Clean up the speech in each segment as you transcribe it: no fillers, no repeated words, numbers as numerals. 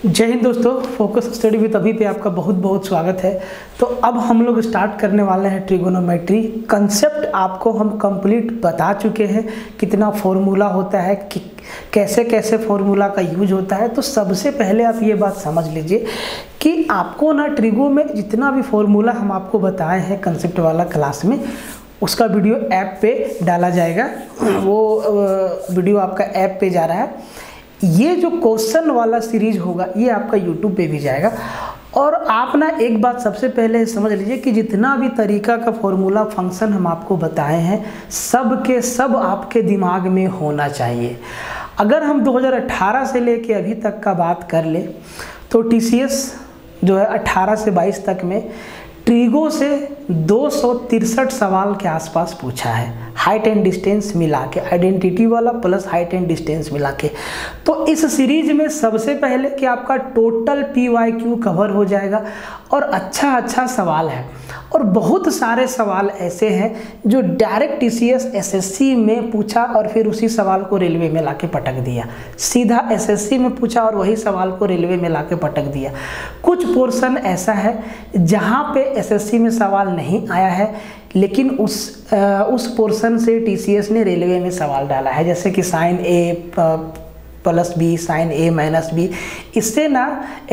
जय हिंद दोस्तों, focus study with अभी पे आपका बहुत बहुत स्वागत है। तो अब हम लोग स्टार्ट करने वाले हैं ट्रिगोनोमेट्री। कंसेप्ट आपको हम कंप्लीट बता चुके हैं, कितना फॉर्मूला होता है, कि कैसे कैसे फॉर्मूला का यूज होता है। तो सबसे पहले आप ये बात समझ लीजिए कि आपको ना ट्रिगो में जितना भी फॉर्मूला हम आपको बताए हैं कंसेप्ट वाला क्लास में, उसका वीडियो ऐप पे डाला जाएगा। वो वीडियो आपका ऐप पे जा रहा है। ये जो क्वेश्चन वाला सीरीज होगा ये आपका यूट्यूब पे भी जाएगा। और आप ना एक बात सबसे पहले समझ लीजिए कि जितना भी तरीका का फॉर्मूला फंक्शन हम आपको बताए हैं, सब के सब आपके दिमाग में होना चाहिए। अगर हम 2018 से लेके अभी तक का बात कर ले तो TCS जो है 18 से 22 तक में ट्रिगो से 263 सवाल के आसपास पूछा है, हाइट एंड डिस्टेंस मिला के, आइडेंटिटी वाला प्लस हाइट एंड डिस्टेंस मिला के। तो इस सीरीज में सबसे पहले कि आपका टोटल PYQ कवर हो जाएगा और अच्छा सवाल है। और बहुत सारे सवाल ऐसे हैं जो डायरेक्ट TCS SSC में पूछा और फिर उसी सवाल को रेलवे में लाके पटक दिया, सीधा SSC में पूछा और वही सवाल को रेलवे में लाके पटक दिया। कुछ पोर्शन ऐसा है जहाँ पे SSC में सवाल नहीं आया है, लेकिन उस पोर्शन से TCS ने रेलवे में सवाल डाला है, जैसे कि sine A plus B, sine A minus B. इससे ना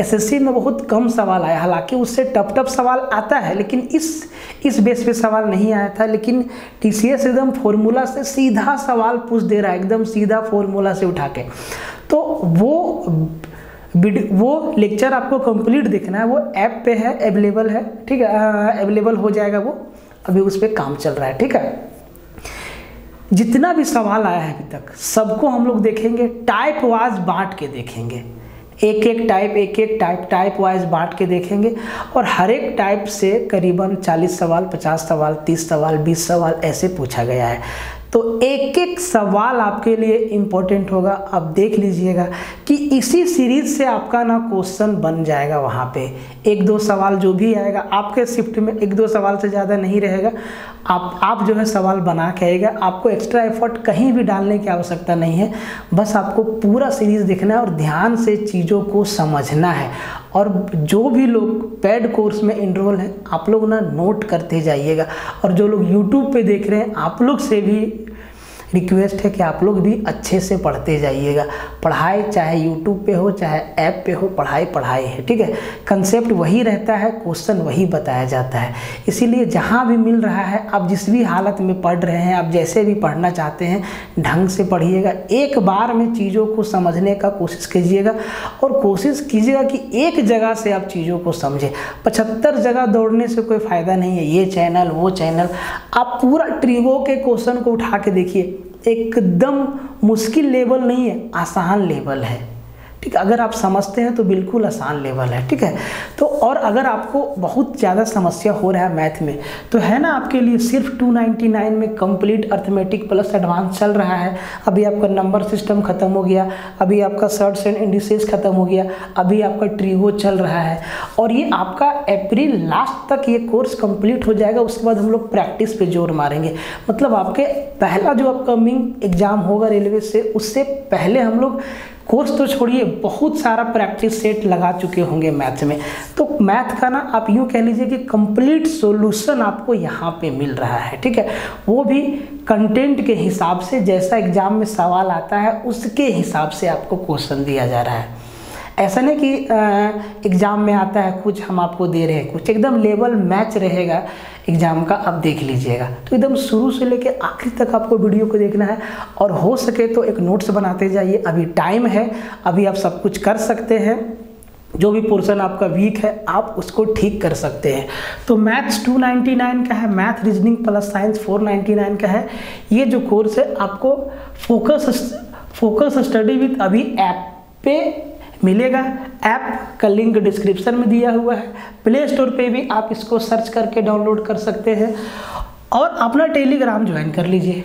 SSC में बहुत कम सवाल आया, हालांकि उससे टफ सवाल आता है, लेकिन इस बेस पे सवाल नहीं आया था। लेकिन TCS एकदम फॉर्मूला से सीधा सवाल पूछ दे रहा है, एकदम सीधा फॉर्मूला से उठा के। तो वो लेक्चर आपको कंप्लीट देखना है, वो ऐप पे है, अवेलेबल है, ठीक है, अवेलेबल हो जाएगा। वो अभी उस पर काम चल रहा है, ठीक है। जितना भी सवाल आया है अभी तक सबको हम लोग देखेंगे, टाइप वाइज बांट के देखेंगे, एक एक टाइप वाइज बांट के देखेंगे। और हर एक टाइप से करीबन 40 सवाल, 50 सवाल, 30 सवाल, 20 सवाल ऐसे पूछा गया है। तो एक एक सवाल आपके लिए इम्पोर्टेंट होगा। आप देख लीजिएगा कि इसी सीरीज से आपका ना क्वेश्चन बन जाएगा। वहाँ पे 1-2 सवाल जो भी आएगा आपके शिफ्ट में, 1-2 सवाल से ज़्यादा नहीं रहेगा। आप जो है सवाल बना के आएगा। आपको एक्स्ट्रा एफर्ट कहीं भी डालने की आवश्यकता नहीं है, बस आपको पूरा सीरीज देखना है और ध्यान से चीज़ों को समझना है। और जो भी लोग पेड कोर्स में इनरोल हैं, आप लोग ना नोट करते जाइएगा। और जो लोग यूट्यूब पे देख रहे हैं, आप लोग से भी रिक्वेस्ट है कि आप लोग भी अच्छे से पढ़ते जाइएगा। पढ़ाई चाहे यूट्यूब पे हो चाहे ऐप पे हो, पढ़ाई है, ठीक है। कंसेप्ट वही रहता है, क्वेश्चन वही बताया जाता है। इसीलिए जहाँ भी मिल रहा है, आप जिस भी हालत में पढ़ रहे हैं, आप जैसे भी पढ़ना चाहते हैं, ढंग से पढ़िएगा। एक बार में चीज़ों को समझने का कोशिश कीजिएगा और कोशिश कीजिएगा कि एक जगह से आप चीज़ों को समझें। 75 जगह दौड़ने से कोई फ़ायदा नहीं है, ये चैनल वो चैनल। आप पूरा ट्रिगो के क्वेश्चन को उठा के देखिए, एकदम मुश्किल लेवल नहीं है, आसान लेवल है, ठीक है। अगर आप समझते हैं तो बिल्कुल आसान लेवल है, ठीक है। तो और अगर आपको बहुत ज़्यादा समस्या हो रहा है मैथ में, तो है ना आपके लिए सिर्फ 299 में कंप्लीट अर्थमेटिक प्लस एडवांस चल रहा है। अभी आपका नंबर सिस्टम खत्म हो गया, अभी आपका सर्ट्स एंड इंडिसेस खत्म हो गया, अभी आपका ट्रिगो चल रहा है। और ये आपका अप्रैल लास्ट तक ये कोर्स कंप्लीट हो जाएगा। उसके बाद हम लोग प्रैक्टिस पे जोर मारेंगे। मतलब आपके पहला जो अपकमिंग एग्जाम होगा रेलवे से, उससे पहले हम लोग कोर्स तो छोड़िए, बहुत सारा प्रैक्टिस सेट लगा चुके होंगे मैथ में। तो मैथ का ना आप यूँ कह लीजिए कि कंप्लीट सॉल्यूशन आपको यहाँ पे मिल रहा है, ठीक है। वो भी कंटेंट के हिसाब से, जैसा एग्जाम में सवाल आता है उसके हिसाब से आपको क्वेश्चन दिया जा रहा है। ऐसा नहीं कि एग्ज़ाम में आता है कुछ, हम आपको दे रहे हैं कुछ। एकदम लेवल मैच रहेगा एग्ज़ाम का, आप देख लीजिएगा। तो एकदम शुरू से लेके आखिर तक आपको वीडियो को देखना है। और हो सके तो एक नोट्स बनाते जाइए, अभी टाइम है, अभी आप सब कुछ कर सकते हैं। जो भी पोर्शन आपका वीक है आप उसको ठीक कर सकते हैं। तो मैथ्स 299 का है, मैथ रीजनिंग प्लस साइंस 499 का है। ये जो कोर्स है आपको फोकस स्टडी विद अभी ऐप पे मिलेगा। ऐप का लिंक डिस्क्रिप्शन में दिया हुआ है, प्ले स्टोर पे भी आप इसको सर्च करके डाउनलोड कर सकते हैं। और अपना टेलीग्राम ज्वाइन कर लीजिए।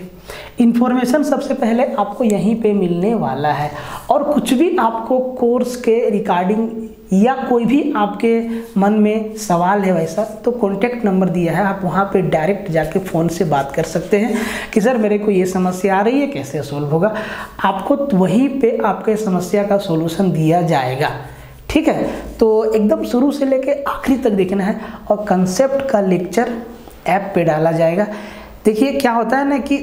इन्फॉर्मेशन सबसे पहले आपको यहीं पे मिलने वाला है। और कुछ भी आपको कोर्स के रिगार्डिंग या कोई भी आपके मन में सवाल है वैसा, तो कॉन्टैक्ट नंबर दिया है, आप वहाँ पे डायरेक्ट जाके फ़ोन से बात कर सकते हैं कि सर मेरे को ये समस्या आ रही है, कैसे सोल्व होगा। आपको वहीं पे आपके समस्या का सॉल्यूशन दिया जाएगा। ठीक है। तो एकदम शुरू से लेके आखिरी तक देखना है और कंसेप्ट का लेक्चर ऐप पे डाला जाएगा। देखिए क्या होता है ना कि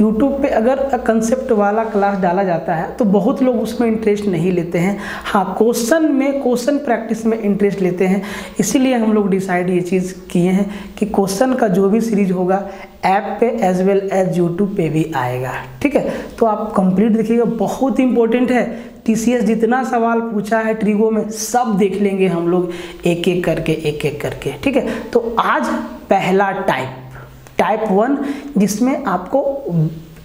YouTube पे अगर कंसेप्ट वाला क्लास डाला जाता है तो बहुत लोग उसमें इंटरेस्ट नहीं लेते हैं। हाँ, क्वेश्चन प्रैक्टिस में इंटरेस्ट लेते हैं। इसीलिए हम लोग डिसाइड ये चीज़ किए हैं कि क्वेश्चन का जो भी सीरीज होगा ऐप पे एज वेल एज YouTube पे भी आएगा। ठीक है, तो आप कंप्लीट देखिएगा, बहुत इंपॉर्टेंट है। TCS जितना सवाल पूछा है ट्रिगो में सब देख लेंगे हम लोग एक एक करके। ठीक है, तो आज पहला टाइप 1 जिसमें आपको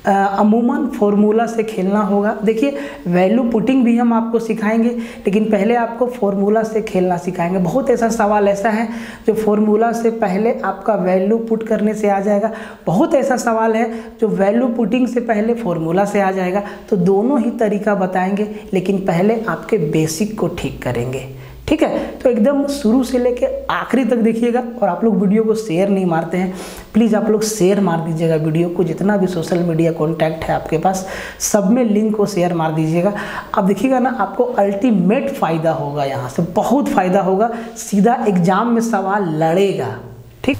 अमूमन फॉर्मूला से खेलना होगा। देखिए वैल्यू पुटिंग भी हम आपको सिखाएंगे, लेकिन पहले आपको फॉर्मूला से खेलना सिखाएंगे। बहुत ऐसा सवाल ऐसा है जो फॉर्मूला से पहले आपका वैल्यू पुट करने से आ जाएगा, बहुत ऐसा सवाल है जो वैल्यू पुटिंग से पहले फॉर्मूला से आ जाएगा। तो दोनों ही तरीका बताएंगे, लेकिन पहले आपके बेसिक को ठीक करेंगे। ठीक है, तो एकदम शुरू से लेके आखिरी तक देखिएगा। और आप लोग वीडियो को शेयर नहीं मारते हैं, प्लीज़ आप लोग शेयर मार दीजिएगा वीडियो को। जितना भी सोशल मीडिया कॉन्टैक्ट है आपके पास सब में लिंक को शेयर मार दीजिएगा। आप देखिएगा ना, आपको अल्टीमेट फ़ायदा होगा, यहाँ से बहुत फ़ायदा होगा, सीधा एग्जाम में सवाल लड़ेगा। ठीक,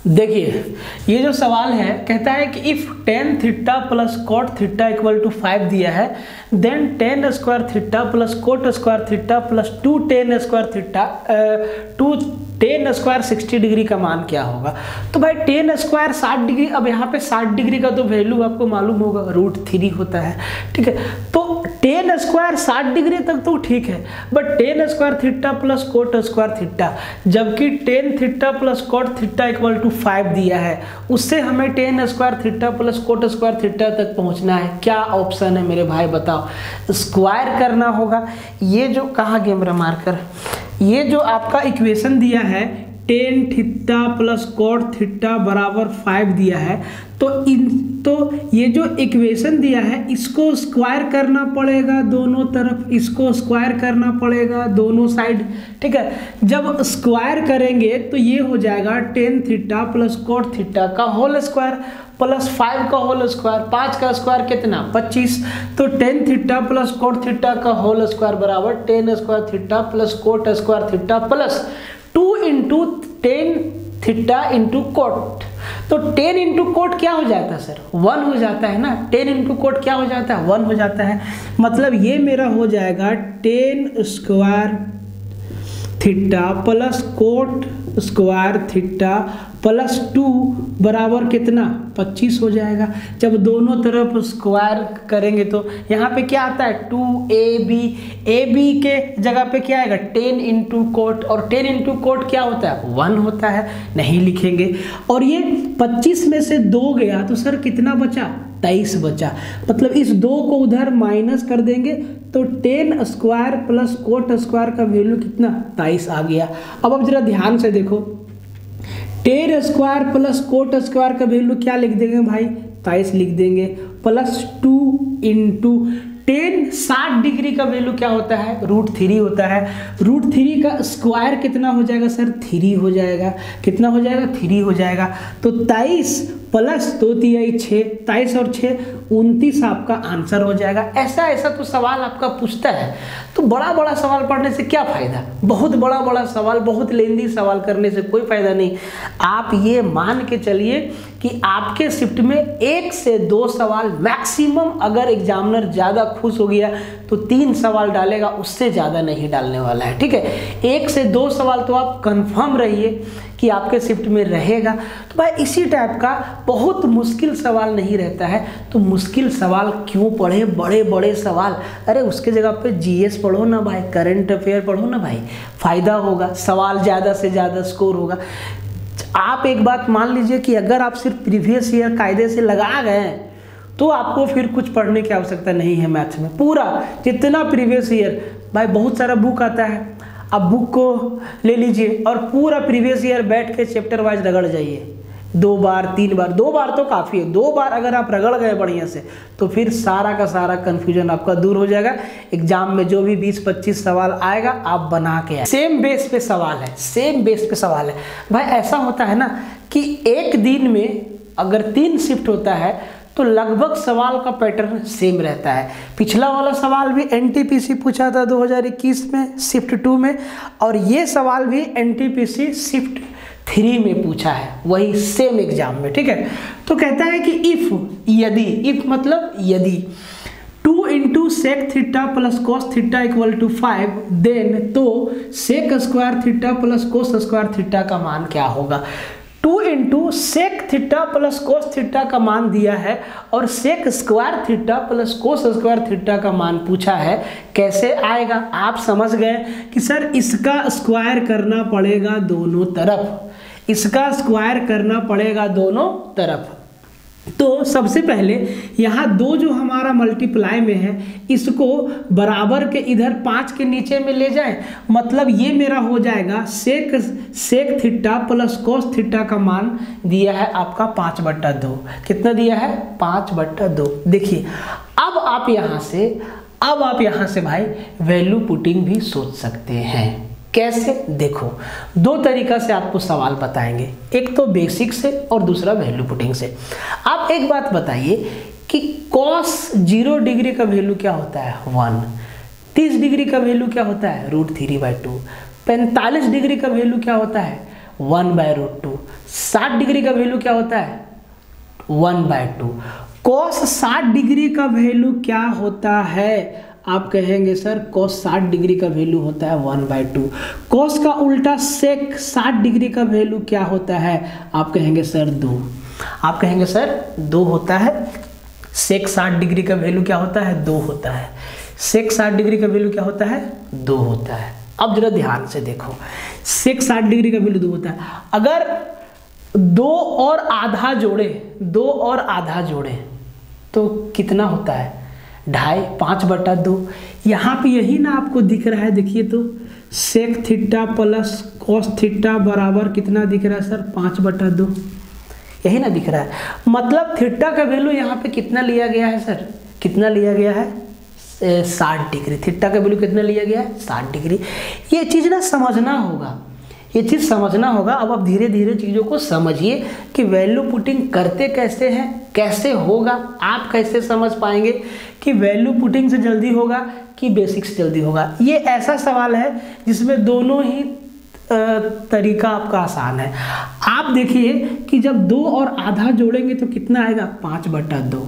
देखिए ये जो सवाल है कहता है कि if tan theta plus cot theta equal to 5 दिया है, then tan square theta plus cot square theta plus 2 tan square theta 2 tan square 60 degree का मान क्या होगा। तो भाई tan स्क्वायर 60 डिग्री, अब यहाँ पे 60 डिग्री का तो वैल्यू आपको मालूम होगा √3 होता है। ठीक है, तो tan स्क्वायर 60 डिग्री तक तो ठीक है, but tan square theta plus cot square theta, जबकि tan theta plus cot theta equal to 5 दिया है, उससे हमें tan square theta plus cot square theta तक पहुंचना है। क्या ऑप्शन है मेरे भाई बताओ। स्क्वायर करना होगा, ये जो कहाँ गया मेरा मार्कर, ये जो आपका इक्वेशन दिया है tan theta plus cot theta बराबर 5 दिया है, तो ये जो इक्वेशन दिया है इसको स्क्वायर करना पड़ेगा दोनों तरफ, इसको स्क्वायर करना पड़ेगा दोनों साइड। ठीक है, जब स्क्वायर करेंगे तो ये हो जाएगा tan theta plus cot theta का होल स्क्वायर प्लस 5 का होल स्क्वायर, 5 का स्क्वायर कितना 25, तो tan theta plus cot theta का होल स्क्वायर बराबर tan square theta plus cot square theta plus 2 into tan theta into cot। तो 10 into coat क्या हो जाता है सर, 1 हो जाता है ना। 10 इंटू कोट क्या हो जाता है, 1 हो जाता है। मतलब ये मेरा हो जाएगा tan square theta plus coat square theta plus 2 बराबर कितना 25 हो जाएगा। जब दोनों तरफ स्क्वायर करेंगे तो यहाँ पे क्या आता है 2ab के जगह पे क्या आएगा 10 इंटू कोट, और 10 इंटू कोट क्या होता है 1 होता है, नहीं लिखेंगे। और ये 25 में से 2 गया तो सर कितना बचा 23 बचा। मतलब इस 2 को उधर माइनस कर देंगे तो tan square plus coat square का वैल्यू कितना 23 आ गया। अब जरा ध्यान से देखो, tan square plus coat square का वैल्यू क्या लिख देंगे भाई 23 लिख देंगे, प्लस 2 इंटू tan 60 डिग्री का वैल्यू क्या होता है √3 होता है। √3 का स्क्वायर कितना हो जाएगा सर 3 हो जाएगा, कितना हो जाएगा 3 हो जाएगा। तो 23 प्लस 2 3 6, 23 और 6 29 आपका आंसर हो जाएगा। ऐसा तो सवाल आपका पूछता है, तो बड़ा बड़ा सवाल पढ़ने से क्या फ़ायदा, बहुत बड़ा सवाल, बहुत लेंदी सवाल करने से कोई फ़ायदा नहीं। आप ये मान के चलिए कि आपके शिफ्ट में 1 से 2 सवाल मैक्सिमम, अगर एग्जामिनर ज़्यादा खुश हो गया तो 3 सवाल डालेगा, उससे ज़्यादा नहीं डालने वाला है। ठीक है, 1 से 2 सवाल तो आप कंफर्म रहिए कि आपके शिफ्ट में रहेगा। तो भाई इसी टाइप का बहुत मुश्किल सवाल नहीं रहता है, तो मुश्किल सवाल क्यों पढ़े, बड़े बड़े सवाल, अरे उसके जगह पे जीएस पढ़ो ना भाई, करंट अफेयर पढ़ो ना भाई, फ़ायदा होगा, सवाल ज़्यादा से ज़्यादा स्कोर होगा। आप एक बात मान लीजिए कि अगर आप सिर्फ प्रीवियस ईयर कायदे से लगा गए तो आपको फिर कुछ पढ़ने की आवश्यकता नहीं है मैथ्स में। पूरा जितना प्रीवियस ईयर, भाई बहुत सारा बुक आता है, आप बुक को ले लीजिए और पूरा प्रीवियस ईयर बैठ के चैप्टर वाइज रगड़ जाइए, 2 बार 3 बार, 2 बार तो काफ़ी है, 2 बार अगर आप रगड़ गए बढ़िया से तो फिर सारा का सारा कन्फ्यूजन आपका दूर हो जाएगा। एग्जाम में जो भी 20-25 सवाल आएगा आप बना के आए, सेम बेस पे सवाल है, सेम बेस पे सवाल है। भाई ऐसा होता है ना कि एक दिन में अगर 3 शिफ्ट होता है तो लगभग सवाल का पैटर्न सेम रहता है। पिछला वाला सवाल भी एनटीपीसी पूछा था 2021 में शिफ्ट 2 में, और ये सवाल भी एनटीपीसी शिफ्ट 3 में पूछा है, वही सेम एग्जाम में, ठीक है। तो कहता है कि इफ, यदि, इफ मतलब यदि 2 into sec theta plus cos theta equal to 5, then तो sec square theta plus cos square theta का मान क्या होगा। 2 into sec theta plus cos theta का मान दिया है और sec square theta plus cos square theta का मान पूछा है, कैसे आएगा। आप समझ गए कि सर इसका स्क्वायर करना पड़ेगा दोनों तरफ, इसका स्क्वायर करना पड़ेगा दोनों तरफ। तो सबसे पहले यहाँ 2 जो हमारा मल्टीप्लाई में है, इसको बराबर के इधर 5 के नीचे में ले जाए, मतलब ये मेरा हो जाएगा sec theta plus cos theta का मान दिया है आपका 5/2। कितना दिया है? 5/2। देखिए अब आप यहाँ से भाई वैल्यू पुटिंग भी सोच सकते हैं। कैसे? देखो 2 तरीका से आपको सवाल बताएंगे, एक तो बेसिक से और दूसरा वैल्यू पुटिंग से। आप एक बात बताइए कि cos 0 डिग्री का वैल्यू क्या होता है? 1। 30 डिग्री का वैल्यू क्या होता है? √3/2। 45 डिग्री का वैल्यू क्या होता है? 1/√2। 60 डिग्री का वैल्यू क्या होता है? 1/2। cos 60 डिग्री का वैल्यू क्या होता है? आप कहेंगे सर cos 60 डिग्री का वैल्यू होता है 1/2। cos का उल्टा sec 60 डिग्री का वैल्यू क्या होता है? आप कहेंगे सर 2। आप कहेंगे सर 2 होता है। sec 60 डिग्री का वैल्यू क्या होता है? 2 होता है। sec 60 डिग्री का वैल्यू क्या होता है? 2 होता है। अब जरा ध्यान से देखो, sec 60 डिग्री का वैल्यू 2 होता है। अगर 2 और आधा जोड़े तो कितना होता है? 2.5, 5/2। यहाँ पे यही ना आपको दिख रहा है, देखिए तो sec theta plus cos theta बराबर कितना दिख रहा है सर? 5/2। यही ना दिख रहा है, मतलब थीटा का वैल्यू यहाँ पे कितना लिया गया है सर? कितना लिया गया है? 60 डिग्री। थीटा का वैल्यू कितना लिया गया है? 60 डिग्री। ये चीज़ ना समझना होगा, ये चीज़ समझना होगा। अब आप धीरे धीरे चीज़ों को समझिए कि वैल्यू पुटिंग करते कैसे हैं, कैसे होगा, आप कैसे समझ पाएंगे कि वैल्यू पुटिंग से जल्दी होगा कि बेसिक से जल्दी होगा। ये ऐसा सवाल है जिसमें दोनों ही तरीका आपका आसान है। आप देखिए कि जब 2 और आधा जोड़ेंगे तो कितना आएगा? 5/2।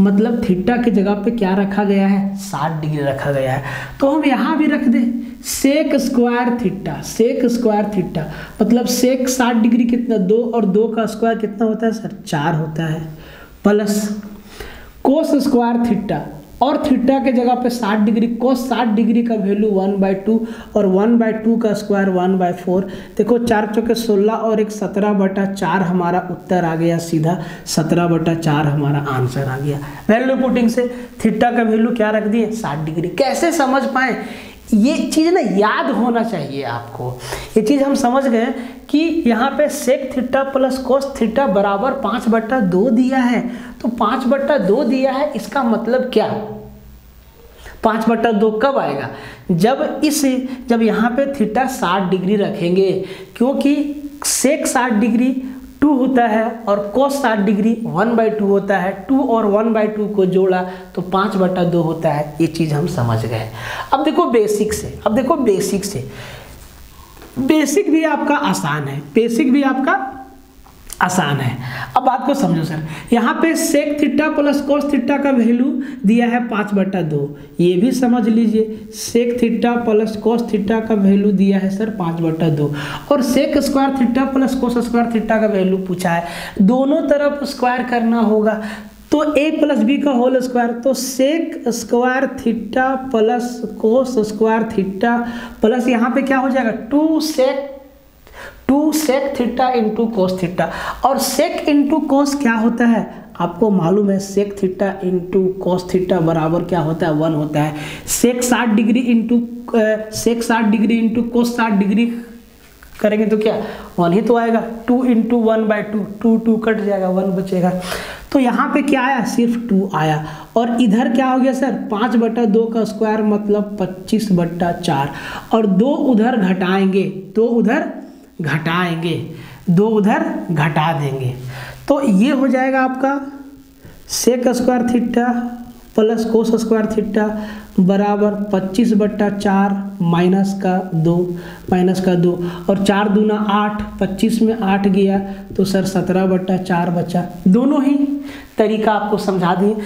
मतलब थीटा की जगह पे क्या रखा गया है? 60 डिग्री रखा गया है। तो हम यहाँ भी रख दें सेक स्क्वायर थीटा, मतलब सेक 60 डिग्री कितना? 2 और 2 का स्क्वायर कितना होता है सर? 4 होता है, प्लस कोस स्क्वायर थीटा, और थीटा के जगह पे 60 डिग्री, कोस 60 डिग्री का वैल्यू 1/2 और 1/2 का स्क्वायर 1/4। देखो 4 चौके 16 और 1 17/4 हमारा उत्तर आ गया, सीधा 17/4 हमारा आंसर आ गया। वैल्यू पुटिंग से थीटा का वैल्यू क्या रख दिए? 60 डिग्री। कैसे समझ पाए? ये चीज़ ना याद होना चाहिए आपको। ये चीज़ हम समझ गए कि यहाँ पे sec theta plus cos theta बराबर 5/2 दिया है। तो 5/2 दिया है, इसका मतलब क्या? 5/2 कब आएगा? जब यहाँ पे थीटा 60 डिग्री रखेंगे, क्योंकि सेक 60 डिग्री 2 होता है और कोस 60 डिग्री 1/2 होता है। 2 और 1/2 को जोड़ा तो 5/2 होता है। ये चीज़ हम समझ गए। अब देखो बेसिक से, बेसिक भी आपका आसान है। अब बात को समझो सर, यहाँ पे sec theta plus cos theta का वैल्यू दिया है 5/2। ये भी समझ लीजिए, sec theta plus cos theta का वैल्यू दिया है सर 5/2, और sec square theta plus cos square theta का वैल्यू पूछा है। दोनों तरफ स्क्वायर करना होगा, तो a प्लस बी का होल स्क्वायर, तो sec square theta plus cos square theta plus यहाँ पे क्या हो जाएगा? 2 sec theta into cos theta. और सेक इंटू कोस क्या होता है? आपको मालूम है, sec theta into cos theta बराबर क्या होता है? 1 होता है। Sec 60 degree into cos 60 degree करेंगे तो क्या? 1 ही तो आएगा। 2 इंटू 1/2, 2 कट जाएगा, 1 बचेगा। तो यहाँ पे क्या आया? सिर्फ 2 आया। और इधर क्या हो गया सर? 5/2 का स्क्वायर मतलब 25/4, और 2 उधर घटाएंगे, 2 उधर घटा देंगे, तो ये हो जाएगा आपका sec square theta plus cos square theta बराबर 25/4 माइनस का 2 और 4 दूना 8, 25 में 8 गया तो सर 17/4 बचा। दोनों ही तरीका आपको समझा दिए,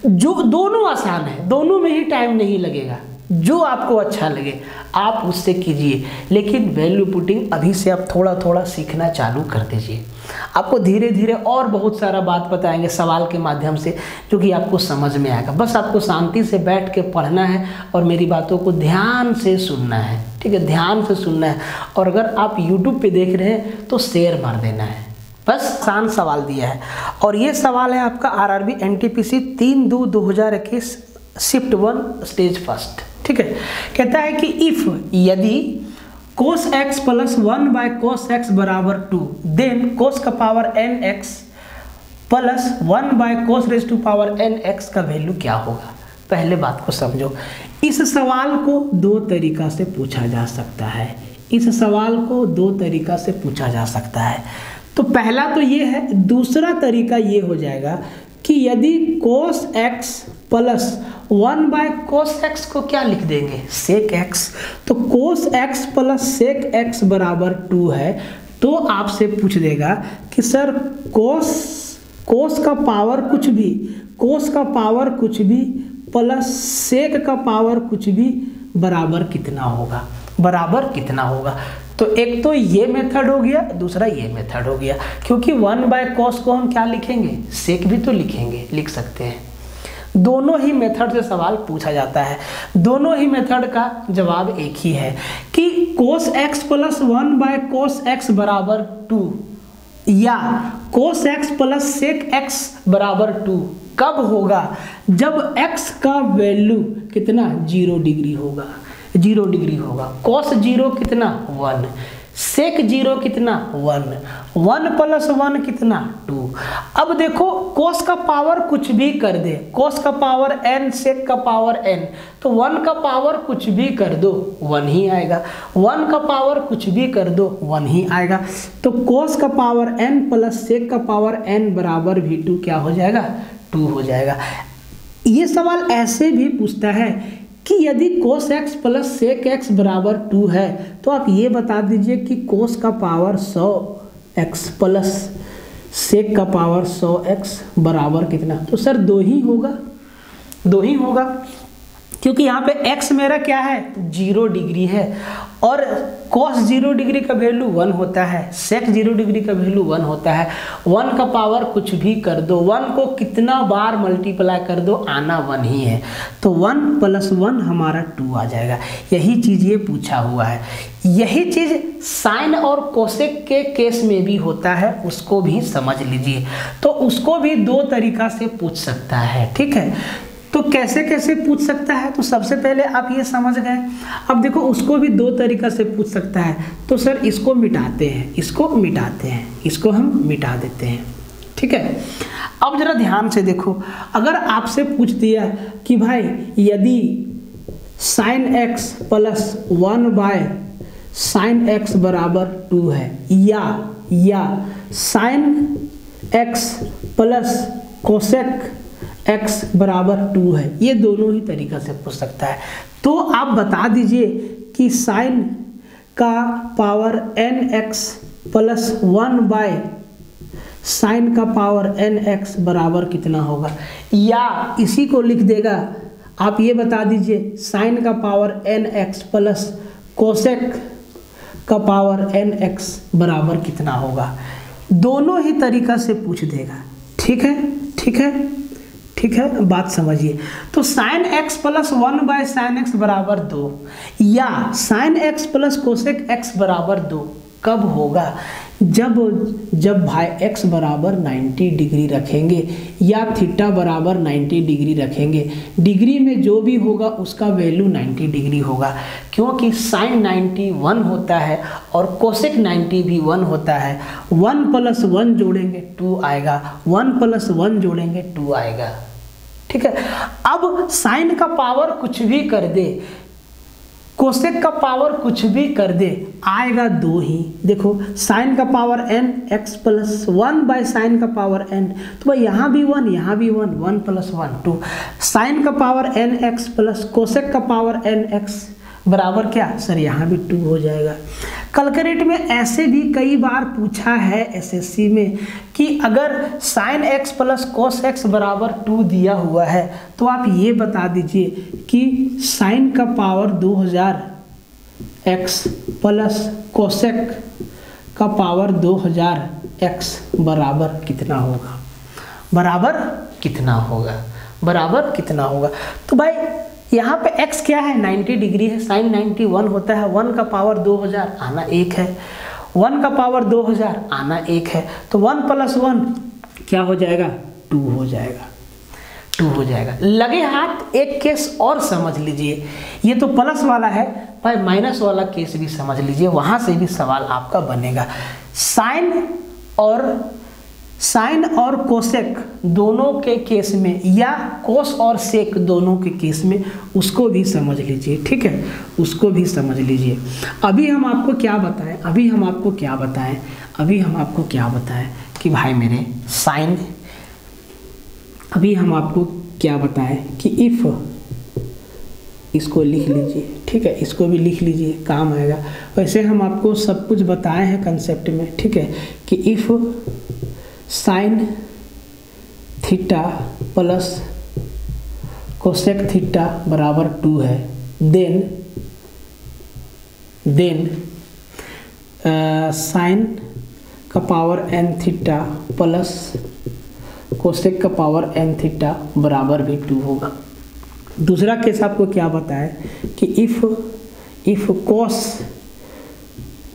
जो दोनों आसान है, दोनों में ही टाइम नहीं लगेगा, जो आपको अच्छा लगे आप उससे कीजिए, लेकिन वैल्यू पुटिंग अभी से आप थोड़ा थोड़ा सीखना चालू कर दीजिए। आपको धीरे धीरे और बहुत सारा बात बताएंगे सवाल के माध्यम से, जो कि आपको समझ में आएगा। बस आपको शांति से बैठ के पढ़ना है और मेरी बातों को ध्यान से सुनना है, ठीक है, ध्यान से सुनना है। और अगर आप YouTube पे देख रहे हैं तो शेयर मार देना है। बस आसान सवाल दिया है और ये सवाल है आपका RRB NTPC 3/2/2021 shift 1 stage first, ठीक है। कहता है कि इफ यदि cos x plus 1/cos x बराबर 2 देन cos का power nx plus 1/cos raise to power nx का वैल्यू क्या होगा। पहले बात को समझो, इस सवाल को दो तरीका से पूछा जा सकता है, इस सवाल को दो तरीका से पूछा जा सकता है। तो पहला तो ये है, दूसरा तरीका ये हो जाएगा कि यदि cos x plus 1/cos x को क्या लिख देंगे, sec x, तो cos x plus sec x बराबर 2 है, तो आपसे पूछ देगा कि सर cos का पावर कुछ भी, cos का पावर कुछ भी प्लस sec का पावर कुछ भी बराबर कितना होगा, बराबर कितना होगा। तो एक तो ये मेथड हो गया, दूसरा ये मेथड हो गया, क्योंकि 1/cos को हम क्या लिखेंगे, sec भी तो लिखेंगे, लिख सकते हैं। दोनों ही मेथड से सवाल पूछा जाता है, दोनों ही मेथड का जवाब एक ही है कि cos x plus 1/cos x बराबर 2 या cos x plus sec x बराबर 2 कब होगा, जब x का वैल्यू कितना 0 डिग्री होगा, 0 डिग्री होगा। cos 0 कितना 1, sec 0 कितना 1 प्लस 1 कितना 2। अब देखो cos का पावर कुछ भी कर दे, cos का पावर n, sec का पावर n, तो 1 का पावर कुछ भी कर दो 1 ही आएगा, 1 का पावर कुछ भी कर दो 1 ही आएगा। तो cos का पावर n प्लस sec का पावर n बराबर भी 2 क्या हो जाएगा, 2 हो जाएगा। ये सवाल ऐसे भी पूछता है कि यदि cos x plus sec x बराबर 2 है, तो आप ये बता दीजिए कि cos का पावर 100x प्लस sec का पावर 100x बराबर कितना। तो सर 2 ही होगा, 2 ही होगा, क्योंकि यहाँ पे x मेरा क्या है 0 डिग्री है और cos 0 डिग्री का वैल्यू 1 होता है, sec 0 डिग्री का वैल्यू 1 होता है। 1 का पावर कुछ भी कर दो, 1 को कितना बार मल्टीप्लाई कर दो आना 1 ही है, तो 1 प्लस 1 हमारा 2 आ जाएगा। यही चीज़ ये पूछा हुआ है, यही चीज़ साइन और कोसेक के केस में भी होता है, उसको भी समझ लीजिए। तो उसको भी दो तरीका से पूछ सकता है, ठीक है। तो कैसे कैसे पूछ सकता है, तो सबसे पहले आप ये समझ गए। अब देखो उसको भी दो तरीका से पूछ सकता है, तो सर इसको मिटाते हैं, इसको मिटाते हैं, इसको हम मिटा देते हैं, ठीक है। अब जरा ध्यान से देखो, अगर आपसे पूछ दिया कि भाई यदि sin x plus 1/sin x बराबर 2 है या sin x plus cosec x बराबर 2 है, ये दोनों ही तरीका से पूछ सकता है। तो आप बता दीजिए कि sin का पावर nx प्लस 1/sin का पावर nx बराबर कितना होगा, या इसी को लिख देगा, आप ये बता दीजिए sin का पावर nx प्लस cosec का पावर nx बराबर कितना होगा। दोनों ही तरीका से पूछ देगा, ठीक है, ठीक है, ठीक है, बात समझिए। तो sin x plus 1/sin x बराबर 2 या sin x plus cosec x बराबर 2 कब होगा, जब भाई x बराबर 90 डिग्री रखेंगे या थीटा बराबर 90 डिग्री रखेंगे। डिग्री में जो भी होगा उसका वैल्यू 90 डिग्री होगा, क्योंकि sin 90 1 होता है और cosec 90 भी 1 होता है। 1 प्लस 1 जोड़ेंगे 2 आएगा, 1 प्लस 1 जोड़ेंगे 2 आएगा, ठीक है। अब साइन का पावर कुछ भी कर दे, कोसेक का पावर कुछ भी कर दे आएगा 2 ही। देखो साइन का power n x plus 1 by sine का पावर n, तो भाई यहाँ भी 1 यहाँ भी 1, 1 प्लस 1 2, साइन का power n x plus cosec का पावर n x बराबर क्या सर, यहाँ भी 2 हो जाएगा। कैलकुलेट में ऐसे भी कई बार पूछा है एसएससी में कि अगर sine x plus cos x बराबर 2 दिया हुआ है तो आप ये बता दीजिए कि साइन का पावर 2000 x प्लस कोसेक का पावर 2000 x बराबर कितना होगा, बराबर कितना होगा, बराबर कितना होगा। तो भाई यहाँ पे x क्या है 90 डिग्री है, साइन 91 होता है, 1 का पावर 2000 आना 1 है, 1 का पावर 2000 आना 1 है, तो 1 प्लस 1 क्या हो जाएगा 2 हो जाएगा, 2 हो जाएगा। लगे हाथ एक केस और समझ लीजिए, ये तो प्लस वाला है भाई, माइनस वाला केस भी समझ लीजिए, वहाँ से भी सवाल आपका बनेगा। साइन और कोसेक दोनों के केस में या कोस और सेक दोनों के केस में उसको भी समझ लीजिए, ठीक है, उसको भी समझ लीजिए। अभी हम आपको क्या बताएं, अभी हम आपको क्या बताएं कि भाई मेरे साइन, अभी हम आपको क्या बताएं कि इफ़, इसको लिख लीजिए, ठीक है, इसको भी लिख लीजिए, काम आएगा। वैसे हम आपको सब कुछ बताए हैं कंसेप्ट में, ठीक है, कि if sine theta plus cosec theta बराबर 2 है, देन साइन का पावर n थीटा प्लस कोसेक का पावर n थीटा बराबर भी 2 होगा। दूसरा केस आपको क्या बताया कि if cos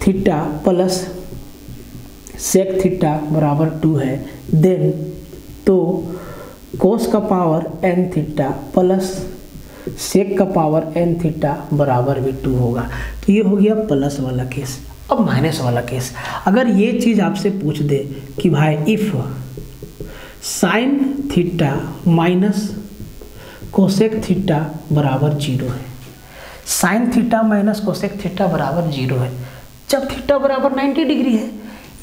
theta plus sec theta बराबर 2 है, देन तो कोस का पावर n थीटा प्लस सेक का पावर n थीटा बराबर भी 2 होगा। तो ये हो गया प्लस वाला केस। अब माइनस वाला केस, अगर ये चीज़ आपसे पूछ दे कि भाई if sine theta minus cosec theta बराबर 0 है, sine theta minus cosec theta बराबर 0 है, जब थीटा बराबर 90 डिग्री है,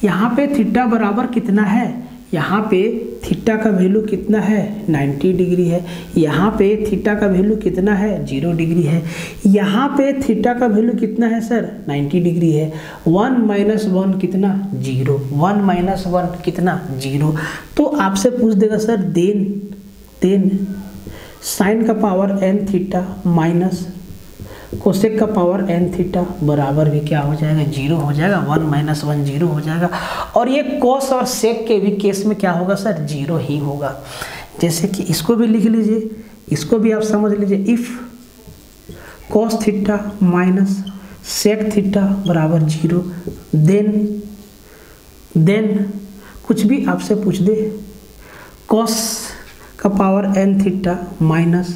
यहाँ पे थीटा बराबर कितना है, यहाँ पे थीटा का वैल्यू कितना है 90 डिग्री है, यहाँ पे थीटा का वैल्यू कितना है 0 डिग्री है, यहाँ पे थीटा का वैल्यू कितना है सर 90 डिग्री है, 1 माइनस 1 कितना 0, 1 माइनस 1 कितना 0। तो आपसे पूछ देगा सर देन साइन का power n theta minus cosec का पावर n थीटा बराबर भी क्या हो जाएगा 0 हो जाएगा, 1 माइनस 1 0 हो जाएगा। और ये कोस और सेक के भी केस में क्या होगा सर 0 ही होगा। जैसे कि इसको भी लिख लीजिए, इसको भी आप समझ लीजिए, if cos theta minus sec theta बराबर 0, देन कुछ भी आपसे पूछ दे, कोस का power n theta minus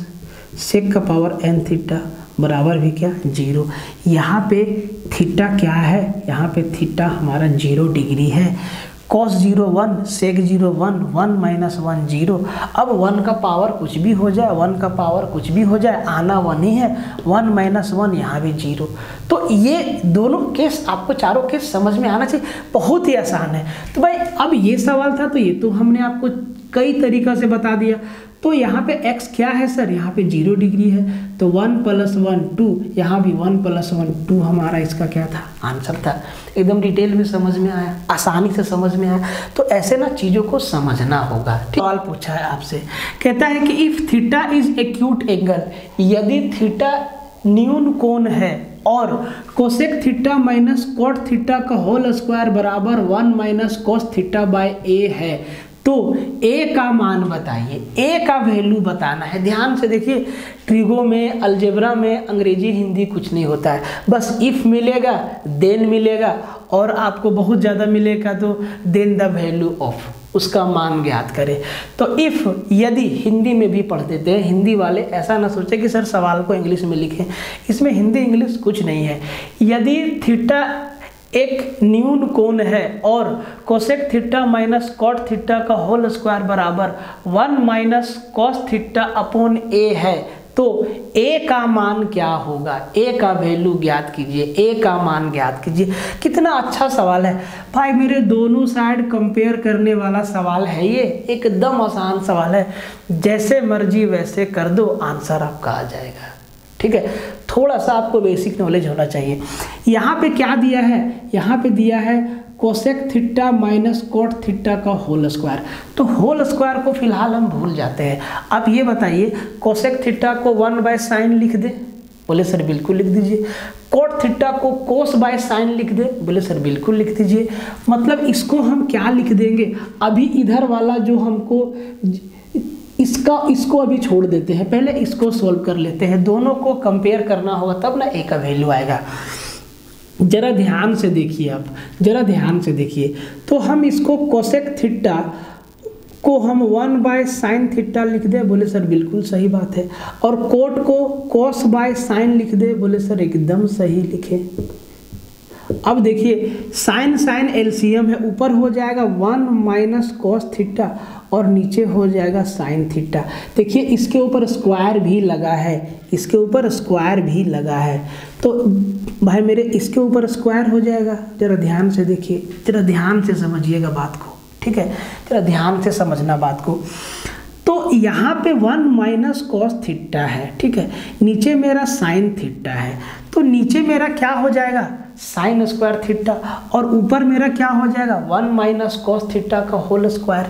sec का पावर n थीटा बराबर भी क्या 0। यहाँ पे थीटा क्या है, यहाँ पे थीटा हमारा 0 डिग्री है, cos 0 1 सेक 0 1, 1 माइनस 1 0। अब 1 का पावर कुछ भी हो जाए, 1 का पावर कुछ भी हो जाए, आना 1 ही है, 1 माइनस 1 यहाँ भी 0। तो ये दोनों केस आपको, चारों केस समझ में आना चाहिए, बहुत ही आसान है। तो भाई अब ये सवाल था, तो ये तो हमने आपको कई तरीक़ा से बता दिया। तो यहाँ पे x क्या है सर, यहाँ पे 0 डिग्री है, तो 1 प्लस 1 2, यहाँ भी 1 प्लस 1 2 हमारा इसका क्या था आंसर था। एकदम डिटेल में समझ में आया, आसानी से समझ में आया। तो ऐसे ना चीज़ों को समझना होगा। सवाल पूछा है आपसे, कहता है कि if theta is acute angle, यदि थीटा न्यून कोण है और cosec theta minus cot theta का होल स्क्वायर बराबर 1 minus cos theta by a है, तो a का मान बताइए, a का वैल्यू बताना है। ध्यान से देखिए, ट्रिगो में, अलजेब्रा में अंग्रेजी हिंदी कुछ नहीं होता है, बस इफ़ मिलेगा देन मिलेगा, और आपको बहुत ज़्यादा मिलेगा तो देन द वैल्यू ऑफ, उसका मान ज्ञात करें। तो इफ़ यदि हिंदी में भी पढ़ देते हैं, हिंदी वाले ऐसा ना सोचे कि सर सवाल को इंग्लिश में लिखें, इसमें हिंदी इंग्लिश कुछ नहीं है। यदि थीटा एक न्यून कोण है और cosec theta minus cot theta का होल स्क्वायर बराबर 1 minus cos theta upon a है, तो a का मान क्या होगा, a का वैल्यू ज्ञात कीजिए, a का मान ज्ञात कीजिए। कितना अच्छा सवाल है भाई, मेरे दोनों साइड कंपेयर करने वाला सवाल है ये, एकदम आसान सवाल है, जैसे मर्जी वैसे कर दो आंसर आपका आ जाएगा। ठीक है, थोड़ा सा आपको बेसिक नॉलेज होना चाहिए। यहाँ पे क्या दिया है, यहाँ पे दिया है cosec theta minus cot theta का होल स्क्वायर। तो होल स्क्वायर को फिलहाल हम भूल जाते हैं। अब ये बताइए कोसेक थीटा को 1/sin लिख दे, बोले सर बिल्कुल लिख दीजिए। कोट थीटा को कोस बाय साइन लिख दे, बोले सर बिल्कुल लिख दीजिए। मतलब इसको हम क्या लिख देंगे, अभी इधर वाला जो हमको इसको अभी छोड़ देते हैं, पहले इसको सोल्व कर लेते हैं, दोनों को कंपेयर करना होगा तब ना ए का वैल्यू आएगा। जरा ध्यान से देखिए, आप जरा ध्यान से देखिए। तो हम इसको कोसेक थीटा को हम 1/sin थीटा लिख दे, बोले सर बिल्कुल सही बात है। और कोट को कोस बाय साइन लिख दे, बोले सर एकदम सही लिखे। अब देखिए साइन साइन एलसीएम है, ऊपर हो जाएगा 1 - cos थीटा और नीचे हो जाएगा साइन थीटा। देखिए इसके ऊपर स्क्वायर भी लगा है, इसके ऊपर स्क्वायर भी लगा है, तो भाई मेरे इसके ऊपर स्क्वायर हो जाएगा। जरा ध्यान से देखिए, जरा ध्यान से समझिएगा बात को, ठीक है, जरा ध्यान से समझना बात को। तो यहाँ पे 1 - cos थीटा है, ठीक है, नीचे मेरा साइन थीटा है, तो नीचे मेरा क्या हो जाएगा साइन स्क्वायर थीटा और ऊपर मेरा क्या हो जाएगा 1 - cos थीटा का होल स्क्वायर।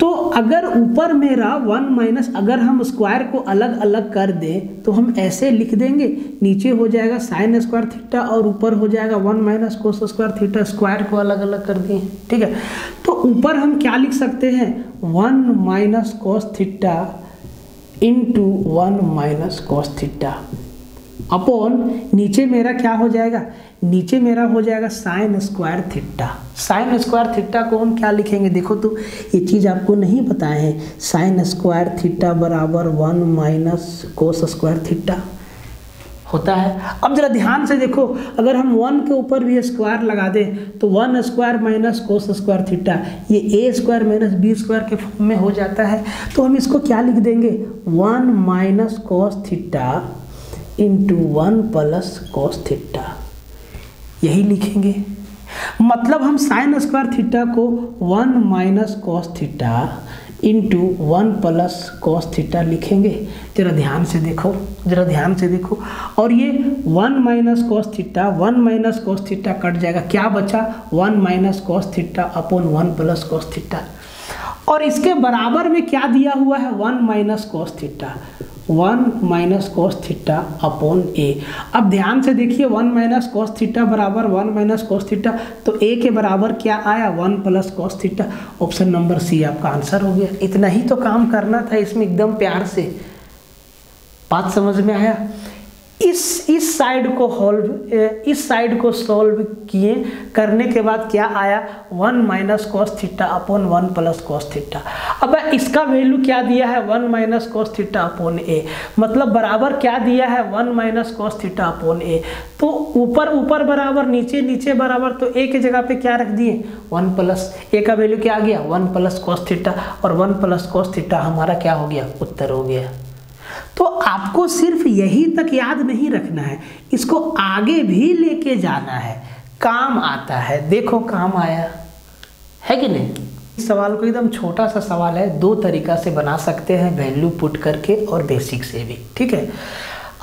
तो अगर ऊपर मेरा 1 अगर हम स्क्वायर को अलग अलग कर दें तो हम ऐसे लिख देंगे, नीचे हो जाएगा साइन स्क्वायर थीटा और ऊपर हो जाएगा 1 - cos स्क्वायर थीटा, स्क्वायर को अलग अलग कर दिए, ठीक है। तो ऊपर हम क्या लिख सकते हैं 1 - cos theta into 1 - cos theta upon नीचे मेरा क्या हो जाएगा, नीचे मेरा हो जाएगा sine square theta. Sine square theta को हम क्या लिखेंगे, देखो तो ये चीज़ आपको नहीं पता है, साइन स्क्वायर थीटा बराबर 1 - cos स्क्वायर थीटा होता है। अब जरा ध्यान से देखो, अगर हम 1 के ऊपर भी स्क्वायर लगा दें तो 1 square minus cos square theta, ये a square minus b square के फॉर्म में हो जाता है। तो हम इसको क्या लिख देंगे 1 - cos theta into 1 + cos theta, यही लिखेंगे। मतलब हम साइन स्क्वायर थीटा को 1 - cos theta into 1 + cos theta लिखेंगे। जरा ध्यान से देखो, जरा ध्यान से देखो, और ये 1 - cos theta 1 - cos theta cut जाएगा, क्या बचा 1 - cos theta upon 1 + cos theta. और इसके बराबर में क्या दिया हुआ है 1 - cos theta, 1 - cos theta upon a। अब ध्यान से देखिए 1 - cos थीटा बराबर 1 - cos थीटा, तो a के बराबर क्या आया 1 + cos theta. Option number C आपका आंसर हो गया। इतना ही तो काम करना था इसमें, एकदम प्यार से। बात समझ में आया। इस साइड को सॉल्व किए, करने के बाद क्या आया 1 - cos theta upon 1 + cos theta. अब इसका वैल्यू क्या दिया है 1 - cos थीटा अपॉन a, मतलब बराबर क्या दिया है 1 - cos थीटा अपॉन a। तो ऊपर ऊपर बराबर, नीचे नीचे बराबर, तो a की जगह पे क्या रख दिए 1 + a का वैल्यू क्या आ गया 1 + cos थीटा, और 1 + cos थीटा हमारा क्या हो गया उत्तर हो गया। तो आपको सिर्फ यही तक याद नहीं रखना है, इसको आगे भी लेके जाना है, काम आता है। देखो काम आया है कि नहीं। इस सवाल को एकदम छोटा सा सवाल है, 2 तरीका से बना सकते हैं, वैल्यू पुट करके और बेसिक से भी, ठीक है।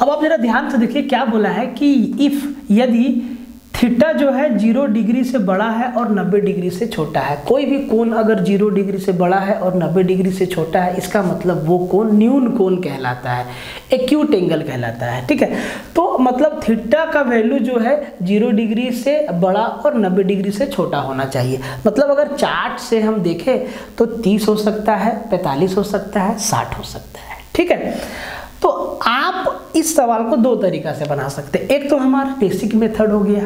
अब आप जरा ध्यान से देखिए क्या बोला है कि इफ यदि थीटा जो है 0 डिग्री से बड़ा है और 90 डिग्री से छोटा है, कोई भी कोण अगर 0 डिग्री से बड़ा है और 90 डिग्री से छोटा है, इसका मतलब वो कोण न्यून कोण कहलाता है, एक्यूट एंगल कहलाता है, ठीक है। तो मतलब थीटा का वैल्यू जो है 0 डिग्री से बड़ा और 90 डिग्री से छोटा होना चाहिए। मतलब अगर चार्ट से हम देखें तो 30 हो सकता है, 45 हो सकता है, 60 हो सकता है, ठीक है। तो आप इस सवाल को 2 तरीका से बना सकते हैं। एक तो हमारा बेसिक मेथड हो गया।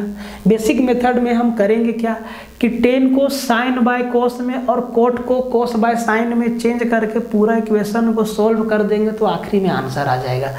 बेसिक मेथड में हम करेंगे क्या कि tan को sin बाय cos में और cot को cos बाय sin में चेंज करके पूरा इक्वेशन को सोल्व कर देंगे, तो आखिरी में आंसर आ जाएगा।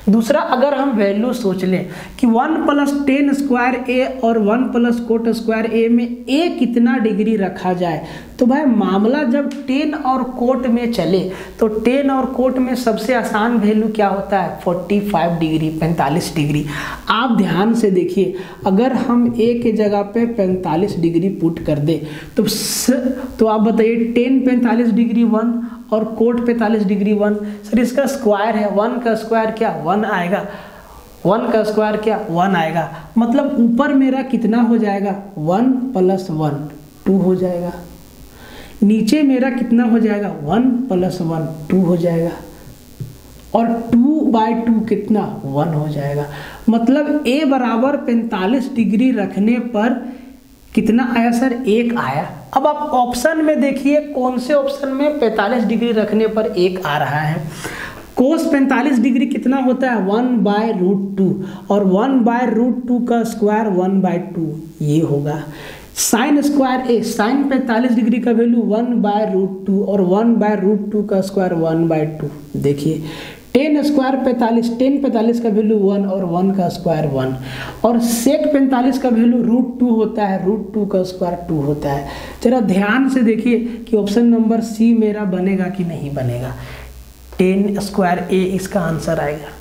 दूसरा, अगर हम वैल्यू सोच लें कि 1 + tan स्क्वायर a और 1 + cot स्क्वायर a में a कितना डिग्री रखा जाए, तो भाई मामला जब टेन और कोट में चले तो टेन और कोट में सबसे आसान वैल्यू क्या होता है 45 डिग्री 45 डिग्री। आप ध्यान से देखिए, अगर हम ए के जगह पे 45 डिग्री पुट कर दे तो आप बताइए टेन 45 डिग्री 1 और कोट 45 डिग्री 1। सर इसका स्क्वायर है, 1 का स्क्वायर क्या 1 आएगा, 1 का स्क्वायर क्या 1 आएगा। मतलब ऊपर मेरा कितना हो जाएगा 1 + 1 2 हो जाएगा, नीचे मेरा कितना हो जाएगा 1 + 1 2 हो जाएगा, और 2/2 कितना 1 हो जाएगा। मतलब a बराबर 45 डिग्री रखने पर कितना आया सर 1 आया। अब आप ऑप्शन में देखिए कौन से ऑप्शन में 45 डिग्री रखने पर 1 आ रहा है। कोस 45 डिग्री कितना होता है 1/√2 और 1/√2 का स्क्वायर 1/2 ये होगा। साइन स्क्वायर ए, साइन 45 डिग्री का वैल्यू 1/√2 और 1/√2 का स्क्वायर 1/2। देखिए टेन स्क्वायर 45, टेन 45 का वैल्यू 1 और 1 का स्क्वायर 1, और सेक 45 का वैल्यू √2 होता है, √2 का स्क्वायर 2 होता है। जरा ध्यान से देखिए कि ऑप्शन नंबर सी मेरा बनेगा कि नहीं बनेगा। टेन स्क्वायर ए इसका आंसर आएगा।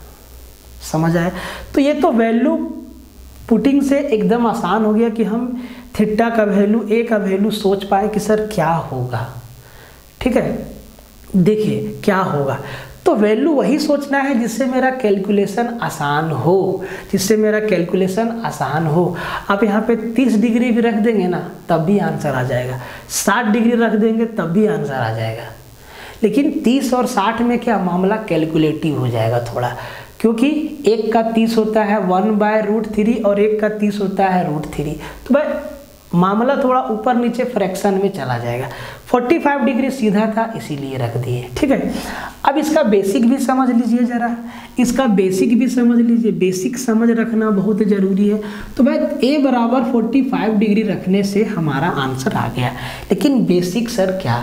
समझ आए? तो ये तो वैल्यू पुटिंग से एकदम आसान हो गया कि हम थीटा का वैल्यू ए का वैल्यू सोच पाए कि सर क्या होगा। ठीक है, देखिए क्या होगा। तो वैल्यू वही सोचना है जिससे मेरा कैलकुलेशन आसान हो, जिससे मेरा कैलकुलेशन आसान हो। आप यहाँ पे 30 डिग्री भी रख देंगे ना तब भी आंसर आ जाएगा, 60 डिग्री रख देंगे तब भी आंसर आ जाएगा। लेकिन 30 और 60 में क्या मामला कैलकुलेटिव हो जाएगा थोड़ा, क्योंकि एक का 30 होता है 1/√3 और एक का 30 होता है √3। तो भाई मामला थोड़ा ऊपर नीचे फ्रैक्शन में चला जाएगा। 45 डिग्री सीधा था इसीलिए रख दिए। ठीक है, अब इसका बेसिक भी समझ लीजिए, जरा इसका बेसिक भी समझ लीजिए। बेसिक समझ रखना बहुत ज़रूरी है। तो भाई a बराबर 45 डिग्री रखने से हमारा आंसर आ गया। लेकिन बेसिक सर क्या,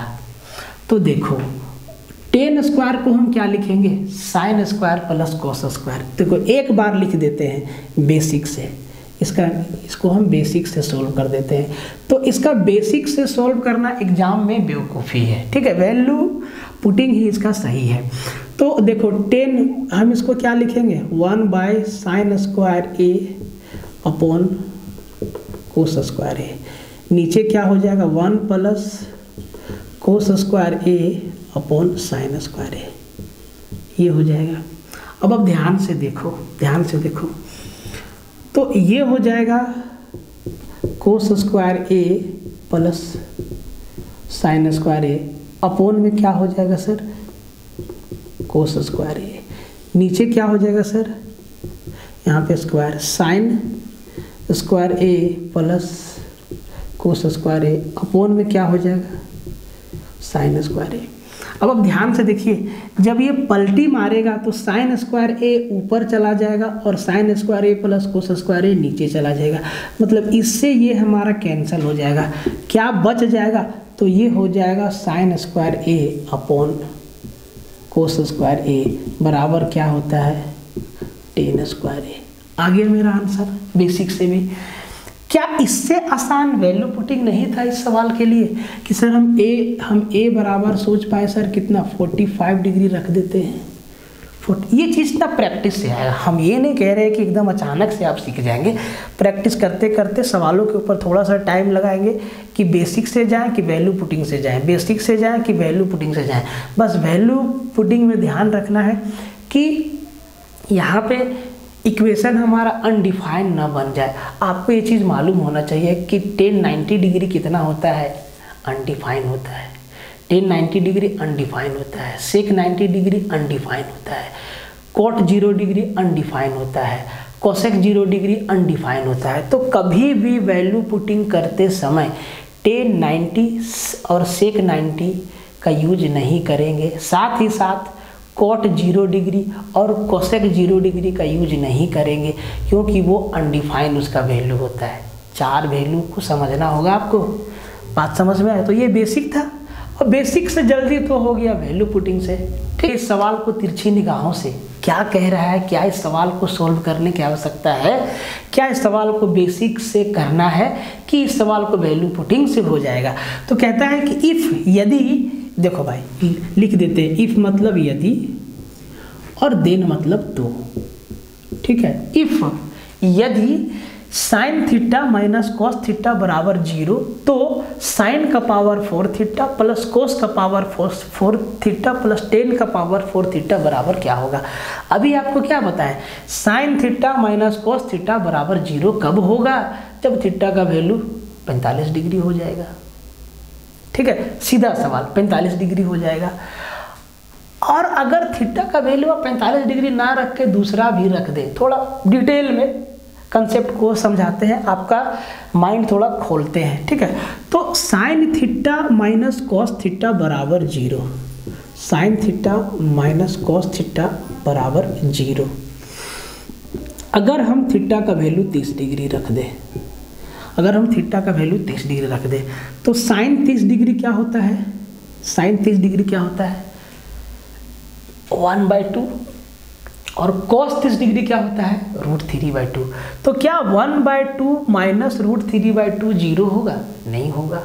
तो देखो टेन स्क्वायर को हम क्या लिखेंगे साइन स्क्वायर + कोस स्क्वायर। देखो एक बार लिख देते हैं बेसिक से, इसको हम बेसिक से सोल्व कर देते हैं। तो इसका बेसिक से सोल्व करना एग्जाम में बेवकूफ़ी है। ठीक है, वैल्यू पुटिंग ही इसका सही है। तो देखो 10 हम इसको क्या लिखेंगे 1/sin² a upon cos square a। नीचे क्या हो जाएगा 1 + cos² a upon sin² a, ये हो जाएगा। अब आप ध्यान से देखो, ध्यान से देखो, तो ये हो जाएगा cos² a + sin² a upon में क्या हो जाएगा सर cos² a। नीचे क्या हो जाएगा सर यहाँ पे square sin² a + cos² a upon में क्या हो जाएगा sin² a। अब आप ध्यान से देखिए, जब ये पलटी मारेगा तो sin² a ऊपर चला जाएगा और sin² a + cos² a नीचे चला जाएगा। मतलब इससे ये हमारा कैंसिल हो जाएगा। क्या बच जाएगा, तो ये हो जाएगा sin² a upon cos² a बराबर क्या होता है tan² a। आ गया मेरा आंसर बेसिक से भी। क्या इससे आसान वैल्यू पुटिंग नहीं था इस सवाल के लिए कि सर हम a बराबर सोच पाए सर कितना 45 डिग्री रख देते हैं। ये चीज़ ना प्रैक्टिस से आएगा। हम ये नहीं कह रहे कि एकदम अचानक से आप सीख जाएंगे। प्रैक्टिस करते करते सवालों के ऊपर थोड़ा सा टाइम लगाएंगे कि बेसिक से जाएं कि वैल्यू पुटिंग से जाएं, बेसिक से जाएं कि वैल्यू पुटिंग से जाएं। बस वैल्यू पुटिंग में ध्यान रखना है कि यहाँ पे इक्वेशन हमारा अनडिफाइंड ना बन जाए। आपको ये चीज़ मालूम होना चाहिए कि tan 90 डिग्री कितना होता है अनडिफाइंड होता है, tan 90 डिग्री अनडिफाइंड होता है, sec 90 डिग्री अनडिफाइंड होता है, cot 0 डिग्री अनडिफाइंड होता है, cosec 0 डिग्री अनडिफाइंड होता है। तो कभी भी वैल्यू पुटिंग करते समय tan 90 और sec 90 का यूज नहीं करेंगे। साथ ही साथ cot 0 डिग्री और cosec 0 डिग्री का यूज नहीं करेंगे, क्योंकि वो अनडिफाइंड उसका वैल्यू होता है। 4 वैल्यू को समझना होगा आपको। बात समझ में आए? तो ये बेसिक था और बेसिक से जल्दी तो हो गया वैल्यू पुटिंग से। ठीक, इस सवाल को तिरछी निगाहों से क्या कह रहा है, क्या इस सवाल को सोल्व करने की आवश्यकता है, क्या इस सवाल को बेसिक से करना है कि इस सवाल को वैल्यू पुटिंग से हो जाएगा। तो कहता है कि इफ, यदि, देखो भाई लिख देते हैं, इफ मतलब यदि और देन मतलब तो, ठीक है। इफ यदि sine theta minus cos theta बराबर 0 तो साइन का पावर 4 थीटा प्लस कोस का पावर 4 थीटा प्लस टेन का पावर 4 थीटा बराबर क्या होगा। अभी आपको क्या बताएं, sine theta minus cos theta बराबर 0 कब होगा, जब थीटा का वैल्यू 45 डिग्री हो जाएगा, ठीक है। सीधा सवाल 45 डिग्री हो जाएगा। और अगर थीटा का वैल्यू आप 45 डिग्री ना रख के दूसरा भी रख दे, थोड़ा डिटेल में कंसेप्ट को समझाते हैं, आपका माइंड थोड़ा खोलते हैं, ठीक है। तो sine theta minus cos theta बराबर 0, sine theta minus cos theta बराबर 0। अगर हम थीटा का वैल्यू 30 डिग्री रख दें, अगर हम थीटा का वैल्यू 30 डिग्री रख दें तो साइन 30 डिग्री क्या होता है, साइन 30 डिग्री क्या होता है 1/2 और cos 30 डिग्री क्या होता है √3/2। तो क्या 1/2 माइनस √3/2 0 होगा, नहीं होगा।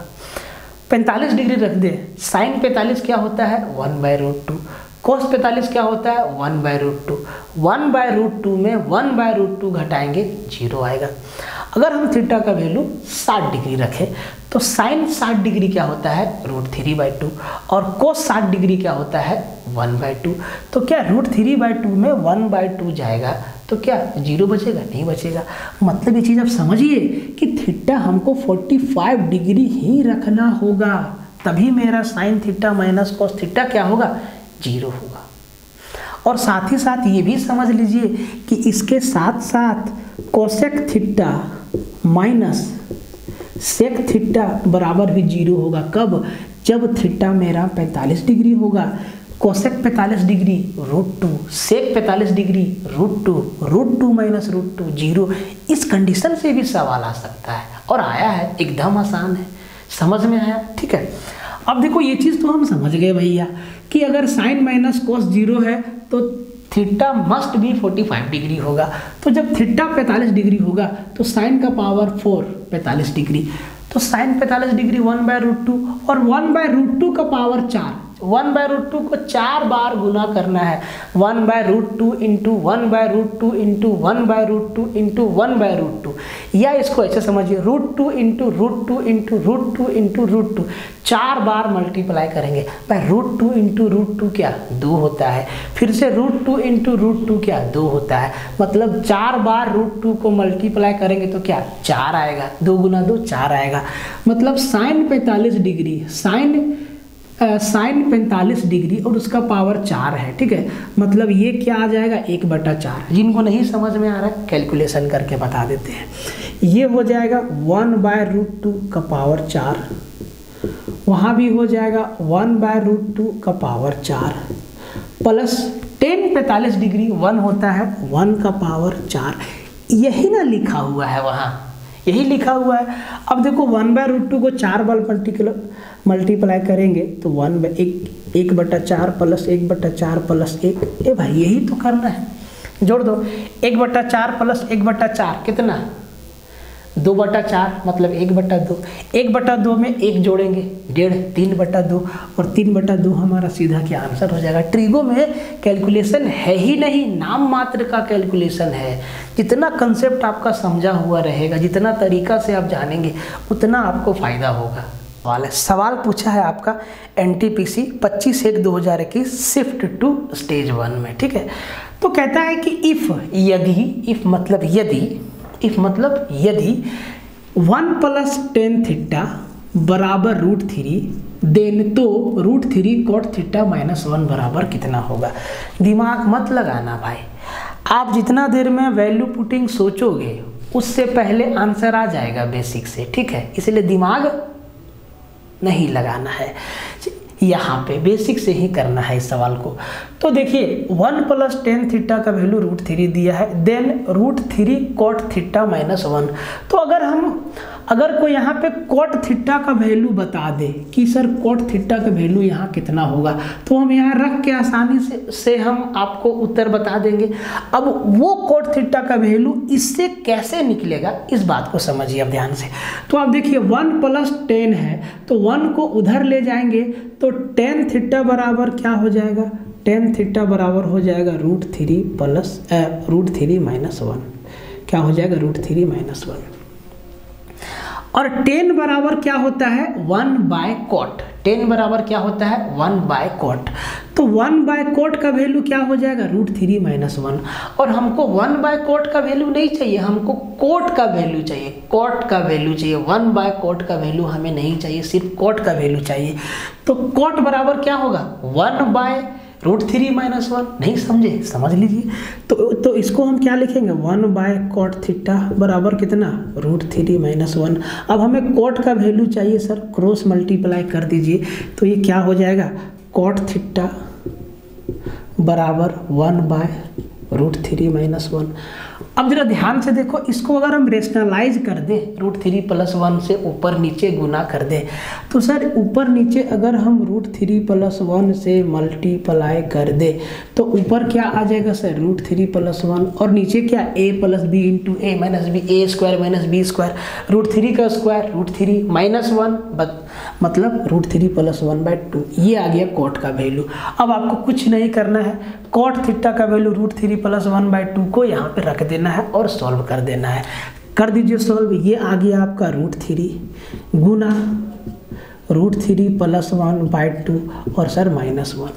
45 डिग्री रख दे, साइन 45 क्या होता है 1/√2, cos 45 क्या होता है 1/√2, 1/√2 में 1/√2 घटाएंगे 0 आएगा। अगर हम थीटा का वैल्यू 60 डिग्री रखें तो साइन 60 डिग्री क्या होता है √3/2 और cos 60 डिग्री क्या होता है 1/2। तो क्या √3/2 में 1/2 जाएगा तो क्या 0 बचेगा, नहीं बचेगा। मतलब ये चीज़ आप समझिए कि थीटा हमको 45 डिग्री ही रखना होगा, तभी मेरा sine theta minus cos theta क्या होगा 0 होगा। और साथ ही साथ ये भी समझ लीजिए कि इसके साथ साथ cosec theta minus sec theta बराबर भी 0 होगा। कब, जब थीटा मेरा 45 डिग्री होगा, कोसेक 45 डिग्री √2, सेक 45 डिग्री √2 माइनस √2 0। इस कंडीशन से भी सवाल आ सकता है और आया है, एकदम आसान है, समझ में आया, ठीक है। अब देखो ये चीज़ तो हम समझ गए भैया कि अगर साइन माइनस कॉस 0 है तो थीटा मस्ट भी 45 डिग्री होगा। तो जब थीटा 45 डिग्री होगा तो साइन का पावर 4 45 डिग्री, तो साइन 45 डिग्री 1/√2 और 1/√2 का पावर 4, 1/√2 को 4 बार गुना करना है, 1/√2 इंटू 1/√2 इंटू 1/√2 इंटू 1/√2, या इसको ऐसे समझिए √2 इंटू √2 इंटू √2 इंटू √2, 4 बार मल्टीप्लाई करेंगे। भाई √2 इंटू √2 क्या 2 होता है, फिर से √2 इंटू √2 क्या 2 होता है, मतलब 4 बार √2 को मल्टीप्लाई करेंगे तो क्या 4 आएगा, 2 गुना 2 4 आएगा। मतलब साइन 45 डिग्री, साइन 45 डिग्री और उसका पावर 4 है, ठीक है। मतलब ये क्या आ जाएगा 1/4। जिनको नहीं समझ में आ रहा है कैलकुलेशन करके बता देते हैं, ये हो जाएगा 1/√2 का पावर 4, वहाँ भी हो जाएगा 1/√2 का पावर 4 प्लस 10 45 डिग्री 1 होता है 1 का पावर 4। यही ना लिखा हुआ है वहाँ, यही लिखा हुआ है। अब देखो 1/√2 को 4 बार मल्टीप्लाई करेंगे तो 1/4 प्लस 1/4 प्लस 1, ए भाई यही तो करना है, जोड़ दो 1/4 प्लस 1/4 कितना 2/4 मतलब 1/2, 1/2 में 1 जोड़ेंगे 1.5, 3/2 और 3/2 हमारा सीधा क्या आंसर हो जाएगा। ट्रिगो में कैलकुलेशन है ही नहीं, नाम मात्र का कैलकुलेशन है। जितना कंसेप्ट आपका समझा हुआ रहेगा, जितना तरीका से आप जानेंगे उतना आपको फ़ायदा होगा। सवाल पूछा है आपका NTPC 25/1/2021 शिफ्ट टू स्टेज 1 में, ठीक है। तो कहता है कि इफ, यदि, इफ मतलब यदि, इफ मतलब यदि 1 + tan थीटा बराबर √3 देन तो √3 cot थीटा -1 बराबर कितना होगा। दिमाग मत लगाना भाई, आप जितना देर में वैल्यू पुटिंग सोचोगे उससे पहले आंसर आ जाएगा बेसिक से, ठीक है। इसलिए दिमाग नहीं लगाना है, यहाँ पे बेसिक से ही करना है इस सवाल को। तो देखिए 1 + tan थीटा का वैल्यू √3 दिया है, देन √3 cot थीटा -1। तो अगर हम अगर कोई यहाँ पे कॉट थीटा का वैल्यू बता दे कि सर कॉट थीटा का वैल्यू यहाँ कितना होगा, तो हम यहाँ रख के आसानी से हम आपको उत्तर बता देंगे। अब वो कॉट थीटा का वैल्यू इससे कैसे निकलेगा, इस बात को समझिए अब ध्यान से। तो आप देखिए 1 + 10 है, तो 1 को उधर ले जाएंगे तो tan थीटा बराबर क्या हो जाएगा, tan थीटा बराबर हो जाएगा √3 - 1, क्या हो जाएगा √3 - 1। और tan बराबर क्या होता है 1/cot, tan बराबर क्या होता है 1/cot। तो 1/cot का वैल्यू क्या हो जाएगा √3 - 1। और हमको 1/cot का वैल्यू नहीं चाहिए, हमको cot का वैल्यू चाहिए, cot का वैल्यू चाहिए। 1/cot का वैल्यू हमें नहीं चाहिए, सिर्फ cot का वैल्यू चाहिए। तो cot बराबर क्या होगा 1/√3 - 1। नहीं समझे, समझ लीजिए। तो इसको हम क्या लिखेंगे 1/cot थीटा बराबर कितना √3 - 1। अब हमें cot का वैल्यू चाहिए सर, क्रॉस मल्टीप्लाई कर दीजिए, तो ये क्या हो जाएगा cot थीटा बराबर 1/√3 - 1। अब जरा ध्यान से देखो, इसको अगर हम रेशनलाइज कर दें, √3 + 1 से ऊपर नीचे गुना कर दें, तो सर ऊपर नीचे अगर हम √3 + 1 से मल्टीप्लाई कर दें तो ऊपर क्या आ जाएगा सर √3 + 1, और नीचे क्या a + b × a - b, a² - b², √3 का स्क्वायर √3 - 1 मतलब √3 + 1/2। ये आ गया cot का वैल्यू। अब आपको कुछ नहीं करना है, cot थीटा का वैल्यू √3 + 1/2 को यहाँ पे रख देना है और सॉल्व कर देना है। कर दीजिए सॉल्व। ये आ गया आपका √3 गुना √3 + 1/2 और सर -1,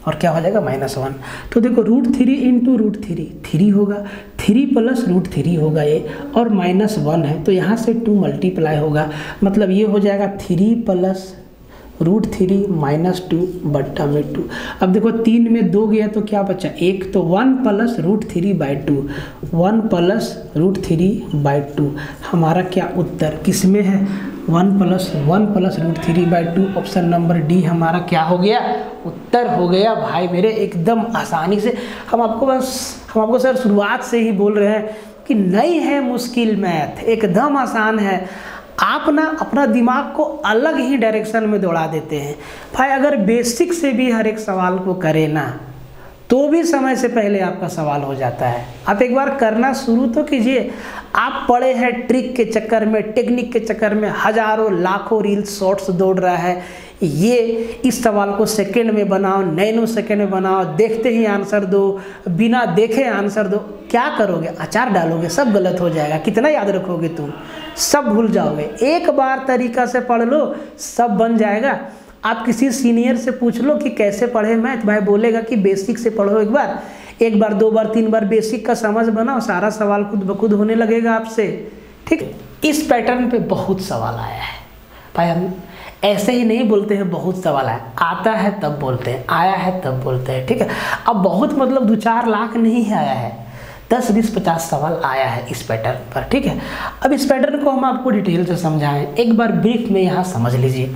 और क्या हो जाएगा -1। तो देखो √3 × √3 3 होगा, 3 + √3 होगा ये, और -1 है तो यहाँ से 2 मल्टीप्लाई होगा, मतलब ये हो जाएगा 3 + √3 - 2/2। अब देखो 3 में 2 गया तो क्या बचा 1, तो 1 + √3/2, 1 + √3/2 हमारा क्या उत्तर किस में है 1 + √3/2। ऑप्शन नंबर डी हमारा क्या हो गया उत्तर हो गया भाई मेरे, एकदम आसानी से। हम आपको सर शुरुआत से ही बोल रहे हैं कि नहीं है मुश्किल मैथ, एकदम आसान है। आप ना अपना दिमाग को अलग ही डायरेक्शन में दौड़ा देते हैं भाई। अगर बेसिक से भी हर एक सवाल को करें ना तो भी समय से पहले आपका सवाल हो जाता है। आप एक बार करना शुरू तो कीजिए। आप पड़े हैं ट्रिक के चक्कर में, टेक्निक के चक्कर में, हजारों लाखों रील्स शॉर्ट्स दौड़ रहा है। ये इस सवाल को सेकंड में बनाओ, नैनो सेकंड में बनाओ, देखते ही आंसर दो, बिना देखे आंसर दो। क्या करोगे, अचार डालोगे, सब गलत हो जाएगा। कितना याद रखोगे तुम, सब भूल जाओगे। एक बार तरीका से पढ़ लो, सब बन जाएगा। आप किसी सीनियर से पूछ लो कि कैसे पढ़े मैथ, भाई बोलेगा कि बेसिक से पढ़ो। एक बार 2 बार 3 बार बेसिक का समझ बनाओ, सारा सवाल खुद ब खुद होने लगेगा आपसे। ठीक, इस पैटर्न पे बहुत सवाल आया है भाई। हम ऐसे ही नहीं बोलते हैं बहुत सवाल आया, आता है तब बोलते हैं, आया है तब बोलते हैं। ठीक है, अब बहुत मतलब 2-4 लाख नहीं आया है, 10, 20, 50 सवाल आया है इस पैटर्न पर। ठीक है, अब इस पैटर्न को हम आपको डिटेल से समझाएं। एक बार ब्रीफ में यहाँ समझ लीजिए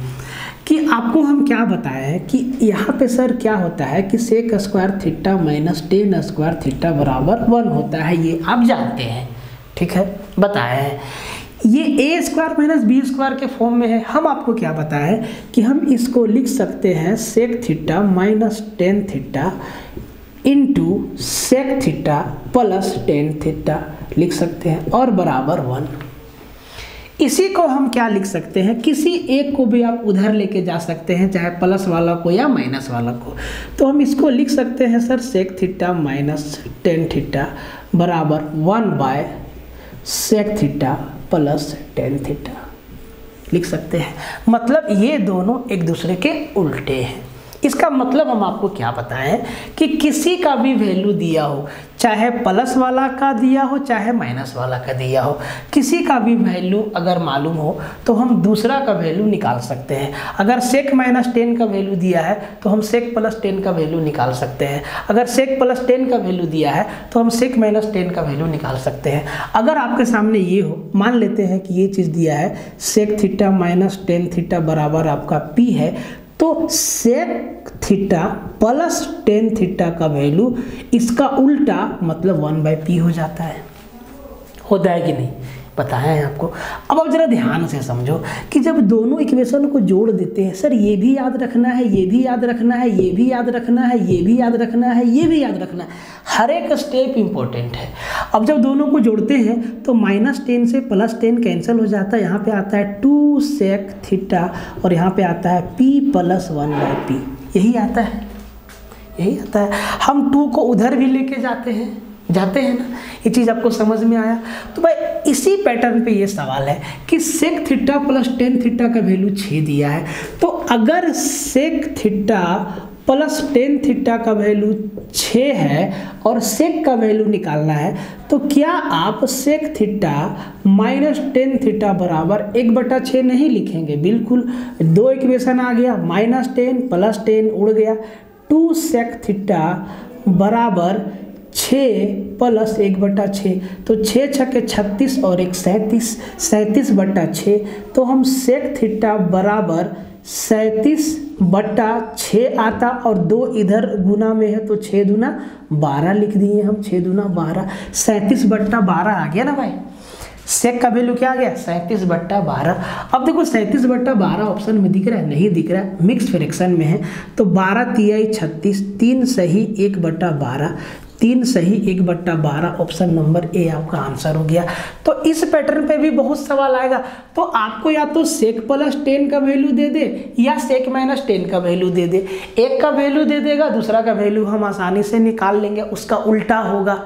कि आपको हम क्या बताए हैं कि यहाँ पे सर क्या होता है कि sec² theta minus tan² theta बराबर 1 होता है, ये आप जानते हैं। ठीक है, बताए हैं। ये a² - b² के फॉर्म में है। हम आपको क्या बताए कि हम इसको लिख सकते हैं sec theta minus tan theta into sec theta plus tan theta लिख सकते हैं, और बराबर 1। इसी को हम क्या लिख सकते हैं, किसी एक को भी आप उधर लेके जा सकते हैं, चाहे प्लस वाला को या माइनस वाला को। तो हम इसको लिख सकते हैं sir sec theta minus tan theta बराबर 1/sec theta plus tan theta लिख सकते हैं। मतलब ये दोनों एक दूसरे के उल्टे हैं। इसका मतलब हम आपको क्या बताएं कि किसी का भी वैल्यू दिया हो, चाहे प्लस वाला का दिया हो चाहे माइनस वाला का दिया हो, किसी का भी वैल्यू अगर मालूम हो तो हम दूसरा का वैल्यू निकाल सकते हैं। अगर sec - tan का वैल्यू दिया है तो हम sec + tan का वैल्यू निकाल सकते हैं। अगर sec + tan का वैल्यू दिया है तो हम sec - tan का वैल्यू निकाल सकते हैं। अगर आपके सामने ये हो, मान लेते हैं कि ये चीज़ दिया है sec theta minus tan theta बराबर आपका p है, तो sec theta plus tan theta का वैल्यू इसका उल्टा मतलब 1/p हो जाता है। होता है कि नहीं बताया है आपको। अब आप जरा ध्यान से समझो कि जब दोनों इक्वेशन को जोड़ देते हैं, सर ये भी याद रखना है, ये भी याद रखना है, ये भी याद रखना है, ये भी याद रखना है, ये भी याद रखना है, हर एक स्टेप इंपॉर्टेंट है। अब जब दोनों को जोड़ते हैं तो -10 से +10 कैंसिल हो जाता है, यहाँ पे आता है 2 sec थीटा और यहाँ पे आता है p + 1/p, यही आता है, यही आता है। हम 2 को उधर भी लेके जाते हैं ना, ये चीज़ आपको समझ में आया। तो भाई इसी पैटर्न पे ये सवाल है कि sec थीटा + tan थीटा का वैल्यू 6 दिया है, तो अगर sec थीटा + tan थीटा का वैल्यू 6 है और sec का वैल्यू निकालना है, तो क्या आप sec थीटा -tan थीटा बराबर 1/6 नहीं लिखेंगे? बिल्कुल, 2 इक्वेशन आ गया, -10 + tan उड़ गया, 2 sec थीटा बराबर 6 + 1/6, तो 6 छके 36 और 1 37, 37/6, तो हम sec थीटा बराबर 37/6 आता और 2 इधर गुना में है तो 6 दूना 12 लिख दिए हम, 6 दूना 12, 37/12 आ गया ना भाई। सेक का वैल्यू क्या आ गया? 37/12। अब देखो 37/12 ऑप्शन में दिख रहा है? नहीं दिख रहा है, मिक्स फ्रैक्शन में है, तो 12 तिहाई 36, 3 सही 1/12, 3 सही 1/12, ऑप्शन नंबर ए आपका आंसर हो गया। तो इस पैटर्न पे भी बहुत सवाल आएगा, तो आपको या तो sec + tan का वैल्यू दे दे या sec - tan का वैल्यू दे दे, एक का वैल्यू दे देगा, दूसरा का वैल्यू हम आसानी से निकाल लेंगे, उसका उल्टा होगा।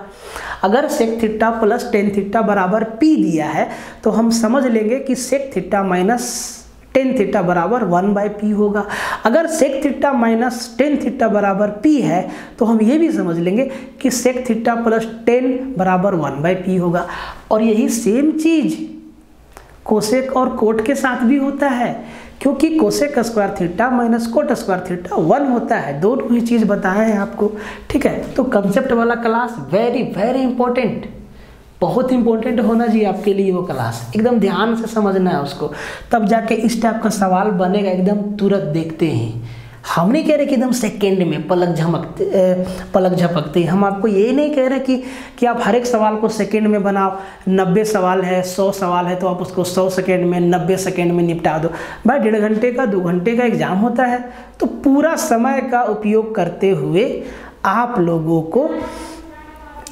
अगर sec थीटा + tan थीटा बराबर p दिया है तो हम समझ लेंगे कि sec थीटा - tan थीटा बराबर 1/p होगा। अगर sec थीटा - tan थीटा बराबर p है तो हम ये भी समझ लेंगे कि sec थीटा + tan बराबर 1/p होगा। और यही सेम चीज कोसेक और कोट के साथ भी होता है, क्योंकि cosec square theta - coat square theta 1 होता है। दोनों ही चीज़ बताए हैं आपको, ठीक है। तो कंसेप्ट वाला क्लास वेरी वेरी इंपॉर्टेंट, बहुत इंपॉर्टेंट होना चाहिए आपके लिए वो क्लास, एकदम ध्यान से समझना है उसको, तब जाके इस टाइप का सवाल बनेगा एकदम तुरंत देखते हैं। हम नहीं कह रहे कि एकदम सेकेंड में पलक झपकते, हम आपको ये नहीं कह रहे कि आप हर एक सवाल को सेकेंड में बनाओ। 90 सवाल है, 100 सवाल है, तो आप उसको 100 सेकेंड में, 90 सेकेंड में निपटा दो। भाई 1.5 घंटे का 2 घंटे का एग्जाम होता है, तो पूरा समय का उपयोग करते हुए आप लोगों को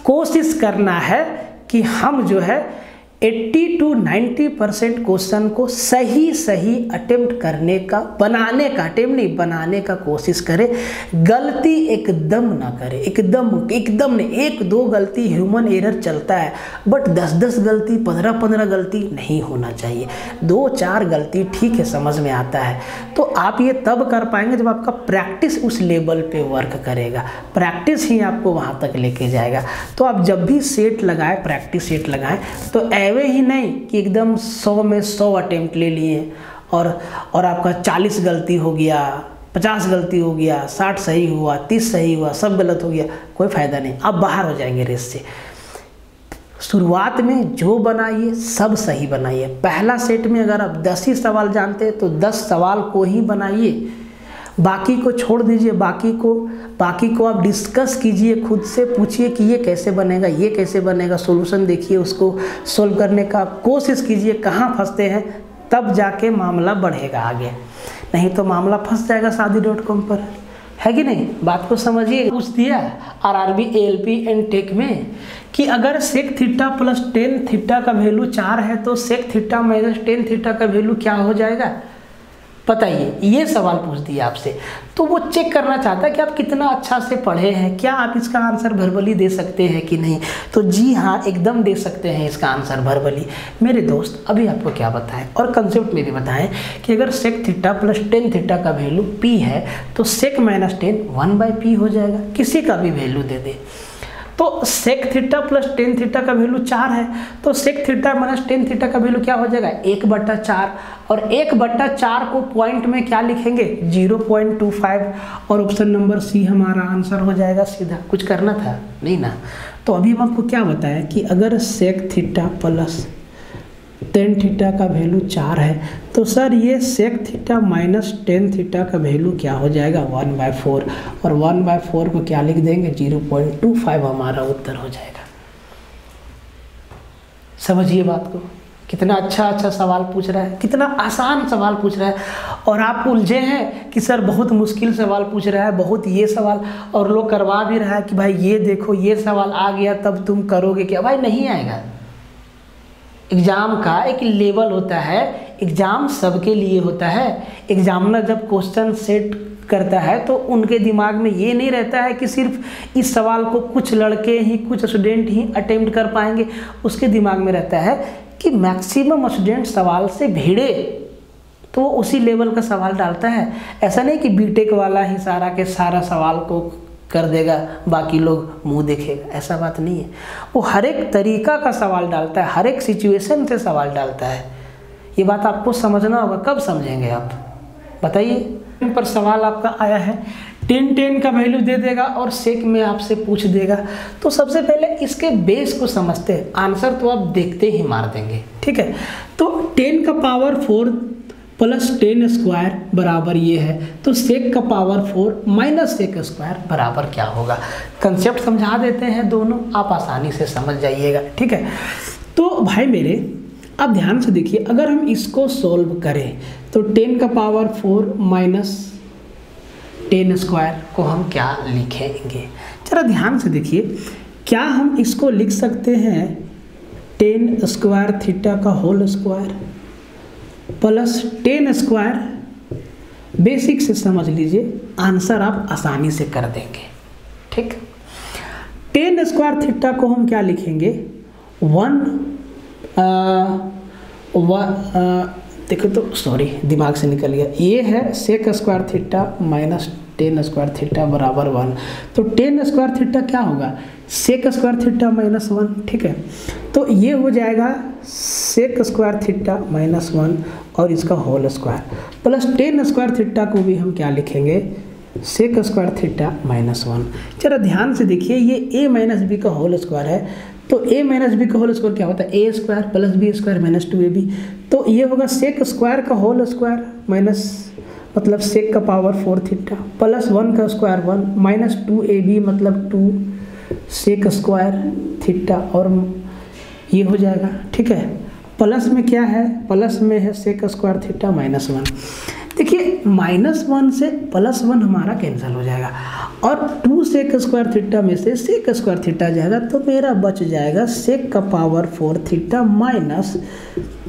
कोशिश करना है कि हम जो है 80 to 90% क्वेश्चन को सही अटेम्प्ट करने का, बनाने का कोशिश करें। गलती एकदम ना करें, एकदम नहीं। 1-2 गलती ह्यूमन एरर चलता है, बट 10-10 गलती, 15-15 गलती नहीं होना चाहिए। 2-4 गलती ठीक है, समझ में आता है। तो आप ये तब कर पाएंगे जब आपका प्रैक्टिस उस लेवल पे वर्क करेगा, प्रैक्टिस ही आपको वहाँ तक लेके जाएगा। तो आप जब भी सेट लगाएं, प्रैक्टिस सेट लगाएं, तो एवे ही नहीं कि एकदम 100 में 100 अटेम्प्ट ले लिए और आपका 40 गलती हो गया, 50 गलती हो गया, 60 सही हुआ, 30 सही हुआ, सब गलत हो गया, कोई फ़ायदा नहीं, आप बाहर हो जाएंगे रेस से। शुरुआत में जो बनाइए सब सही बनाइए। पहला सेट में अगर आप 10 ही सवाल जानते हैं तो 10 सवाल को ही बनाइए, बाकी को छोड़ दीजिए। बाकी को आप डिस्कस कीजिए, खुद से पूछिए कि ये कैसे बनेगा, सॉल्यूशन देखिए, उसको सोल्व करने का कोशिश कीजिए, कहाँ फंसते हैं, तब जाके मामला बढ़ेगा आगे, नहीं तो मामला फंस जाएगा शादी.com पर, है कि नहीं? बात को समझिए। पूछ दिया RRB ALP एंड टेक में कि अगर sec थीटा + tan थीटा का वैल्यू 4 है तो sec थीटा - tan थीटा का वैल्यू क्या हो जाएगा, बताइए। ये सवाल पूछ दिया आपसे, तो वो चेक करना चाहता है कि आप कितना अच्छा से पढ़े हैं, क्या आप इसका आंसर वर्बली दे सकते हैं कि नहीं। तो जी हाँ, एकदम दे सकते हैं इसका आंसर वर्बली। मेरे दोस्त अभी आपको क्या बताएं और कंसेप्ट में भी बताएं कि अगर sec थीटा + tan थीटा का वैल्यू p है तो sec - tan 1/p हो जाएगा, किसी का भी वैल्यू दे दे। तो sec थीटा + tan थीटा का वैल्यू 4 है, तो sec थीटा - tan थीटा का वैल्यू क्या हो जाएगा, 1/4, और 1/4 को पॉइंट में क्या लिखेंगे, 0.25, और ऑप्शन नंबर सी हमारा आंसर हो जाएगा सीधा। कुछ करना था नहीं ना। तो अभी हम आपको क्या बताया कि अगर sec थीटा + tan थीटा का वैल्यू 4 है तो सर ये sec थीटा - tan थीटा का वैल्यू क्या हो जाएगा, 1/4, और 1/4 को क्या लिख देंगे, 0.25 हमारा उत्तर हो जाएगा। समझिए बात को। कितना अच्छा सवाल पूछ रहा है, कितना आसान सवाल पूछ रहा है, और आप उलझे हैं कि सर बहुत मुश्किल सवाल पूछ रहा है, बहुत ये सवाल, और लोग करवा भी रहा है कि भाई ये देखो ये सवाल आ गया तब तुम करोगे क्या। भाई नहीं आएगा। एग्ज़ाम का एक लेवल होता है, एग्ज़ाम सबके लिए होता है। एग्जामिनर जब क्वेश्चन सेट करता है तो उनके दिमाग में ये नहीं रहता है कि सिर्फ इस सवाल को कुछ लड़के ही, कुछ स्टूडेंट ही अटेम्प्ट कर पाएंगे। उसके दिमाग में रहता है कि मैक्सिमम स्टूडेंट सवाल से भिड़े तो वो उसी लेवल का सवाल डालता है। ऐसा नहीं कि बीटेक वाला ही सारा के सारा सवाल को कर देगा, बाकी लोग मुंह देखेगा, ऐसा बात नहीं है। वो हर एक तरीका का सवाल डालता है, हर एक सिचुएशन से सवाल डालता है। ये बात आपको समझना होगा। कब समझेंगे आप बताइए। पर सवाल आपका आया है 10 का वैल्यू दे देगा और सेक में आपसे पूछ देगा, तो सबसे पहले इसके बेस को समझते हैं। आंसर तो आप देखते ही मार देंगे, ठीक है। तो 10 का पावर 4 प्लस 10 स्क्वायर बराबर ये है, तो सेक का पावर 4 माइनस सेक स्क्वायर बराबर क्या होगा। कंसेप्ट समझा देते हैं दोनों, आप आसानी से समझ जाइएगा, ठीक है। तो भाई मेरे अब ध्यान से देखिए, अगर हम इसको सॉल्व करें तो 10 का पावर 4 माइनस 10 स्क्वायर को हम क्या लिखेंगे। जरा ध्यान से देखिए, क्या हम इसको लिख सकते हैं 10 स्क्वायर थीटा का whole square plus 10 square. Basic से समझ लीजिए, आंसर आप आसानी से कर देंगे, ठीक। 10 स्क्वायर थीटा को हम क्या लिखेंगे 1 देखो तो सॉरी दिमाग से निकल गया, ये है sec square theta minus 10 square theta बराबर 1। तो 10 स्क्वायर थीटा क्या होगा सेक स्क्वायर थीटा माइनस 1, ठीक है। तो ये हो जाएगा सेक स्क्वायर थीटा माइनस 1 और इसका whole square plus 10 square theta को भी हम क्या लिखेंगे सेक स्क्वायर थीटा माइनस 1। जरा ध्यान से देखिए, ये a माइनस बी का होल स्क्वायर है, तो a माइनस बी का होल स्क्वायर क्या होता है A square plus B square minus 2ab। तो ये होगा सेक स्क्वायर का होल स्क्वायर माइनस मतलब सेक का पावर 4 थीटा प्लस 1 का स्क्वायर 1 माइनस 2ab मतलब 2 सेक स्क्वायर थीटा, और ये हो जाएगा, ठीक है। प्लस में क्या है, प्लस में है सेक स्क्वायर थीटा माइनस 1। देखिए -1 से +1 हमारा कैंसिल हो जाएगा और 2 सेक स्क्वायर थीटा में से सेक स्क्वायर थीटा जाएगा, तो मेरा बच जाएगा सेक का power 4 theta minus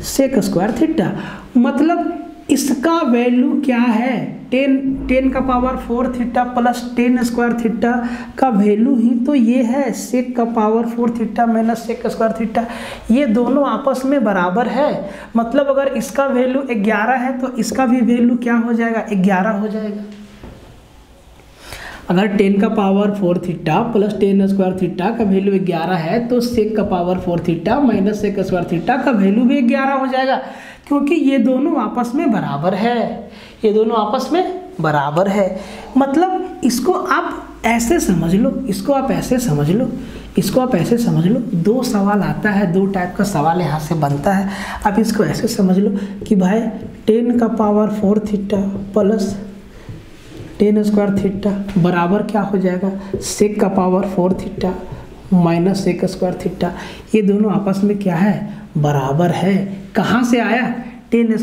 sec square theta. मतलब इसका वैल्यू क्या है 10 का power 4 theta plus 10 square theta का वैल्यू ही तो ये है सेक का power 4 theta minus sec square theta. ये दोनों आपस में बराबर है, मतलब अगर इसका वैल्यू 11 है तो इसका भी वैल्यू क्या हो जाएगा 11 हो जाएगा। अगर 10 का power 4 theta plus 10 square theta का वैल्यू 11 है तो सेक का power 4 theta minus sec square theta का वैल्यू भी 11 हो जाएगा, क्योंकि ये दोनों आपस में बराबर है, ये दोनों आपस में बराबर है। मतलब इसको आप ऐसे समझ लो, इसको आप ऐसे समझ लो, इसको आप ऐसे समझ लो। 2 सवाल आता है, 2 टाइप का सवाल यहाँ से बनता है। आप इसको ऐसे समझ लो कि भाई 10 का power 4 theta plus 10 square theta बराबर क्या हो जाएगा सेक का power 4 theta minus sec square theta. ये दोनों आपस में क्या है बराबर है। कहाँ से आया 10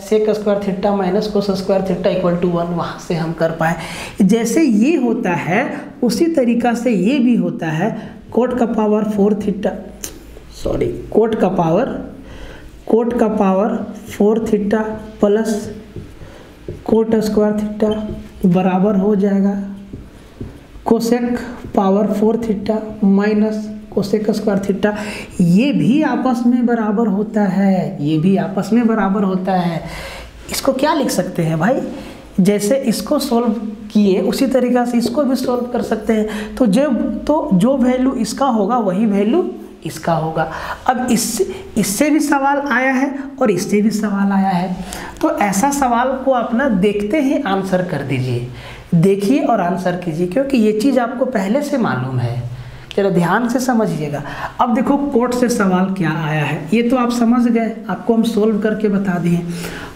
sec square theta minus cos square theta equal to 1, वहाँ से हम कर पाए। जैसे ये होता है उसी तरीका से ये भी होता है कोट का पावर 4 थीटा सॉरी कोट का power 4 theta plus coat square theta बराबर हो जाएगा cosec power 4 theta minus cosec square theta. ये भी आपस में बराबर होता है, ये भी आपस में बराबर होता है। इसको क्या लिख सकते हैं भाई, जैसे इसको सॉल्व किए उसी तरीक़ा से इसको भी सॉल्व कर सकते हैं। तो जो वैल्यू इसका होगा वही वैल्यू इसका होगा। अब इससे भी सवाल आया है और इससे भी सवाल आया है, तो ऐसा सवाल को अपना देखते ही आंसर कर दीजिए, देखिए और आंसर कीजिए, क्योंकि ये चीज़ आपको पहले से मालूम है। जरा ध्यान से समझिएगा। अब देखो कोट से सवाल क्या आया है, ये तो आप समझ गए, आपको हम सोल्व करके बता दिए।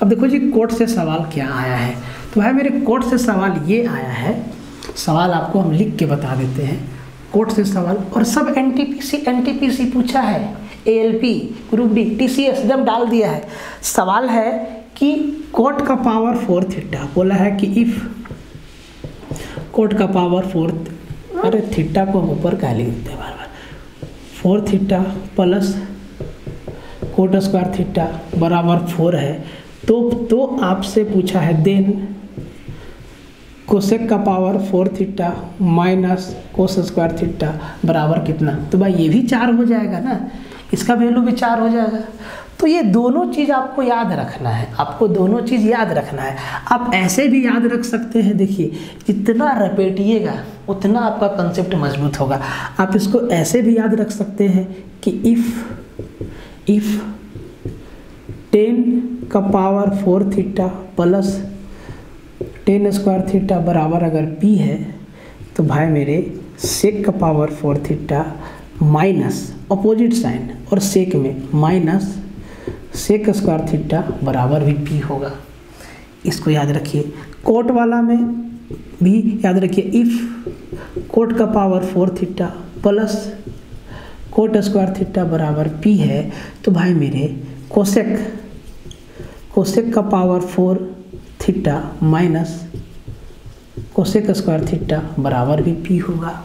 अब देखो जी कोट से सवाल क्या आया है, तो भाई मेरे कोट से सवाल ये आया है, सवाल आपको हम लिख के बता देते हैं। कोट से सवाल और सब एनटीपीसी पूछा है, ALP, ग्रुप डी, TCS एकदम डाल दिया है। सवाल है कि कोट का पावर 4 थीटा, बोला है कि इफ कोट का पावर 4, अरे थीटा को हम ऊपर क्या लिख देते हैं बार बार, 4 theta plus coat square theta बराबर 4 है, तो आपसे पूछा है देन कोसेक का power 4 theta minus cos square theta बराबर कितना। तो भाई ये भी 4 हो जाएगा ना, इसका वैल्यू भी 4 हो जाएगा। तो ये दोनों चीज़ आपको याद रखना है, आपको दोनों चीज़ याद रखना है। आप ऐसे भी याद रख सकते हैं, देखिए जितना रपेटिएगा उतना आपका कंसेप्ट मजबूत होगा। आप इसको ऐसे भी याद रख सकते हैं कि इफ 10 का power 4 theta plus 10 square theta बराबर अगर P है, तो भाई मेरे सेक का power 4 theta minus opposite sine और सेक में माइनस सेक स्क्वायर थीटा बराबर भी P होगा। इसको याद रखिए। कोट वाला में भी याद रखिए, इफ कोट का power 4 theta plus coat square theta बराबर P है, तो भाई मेरे कोसेक का power 4 theta minus cosec square theta बराबर भी P होगा।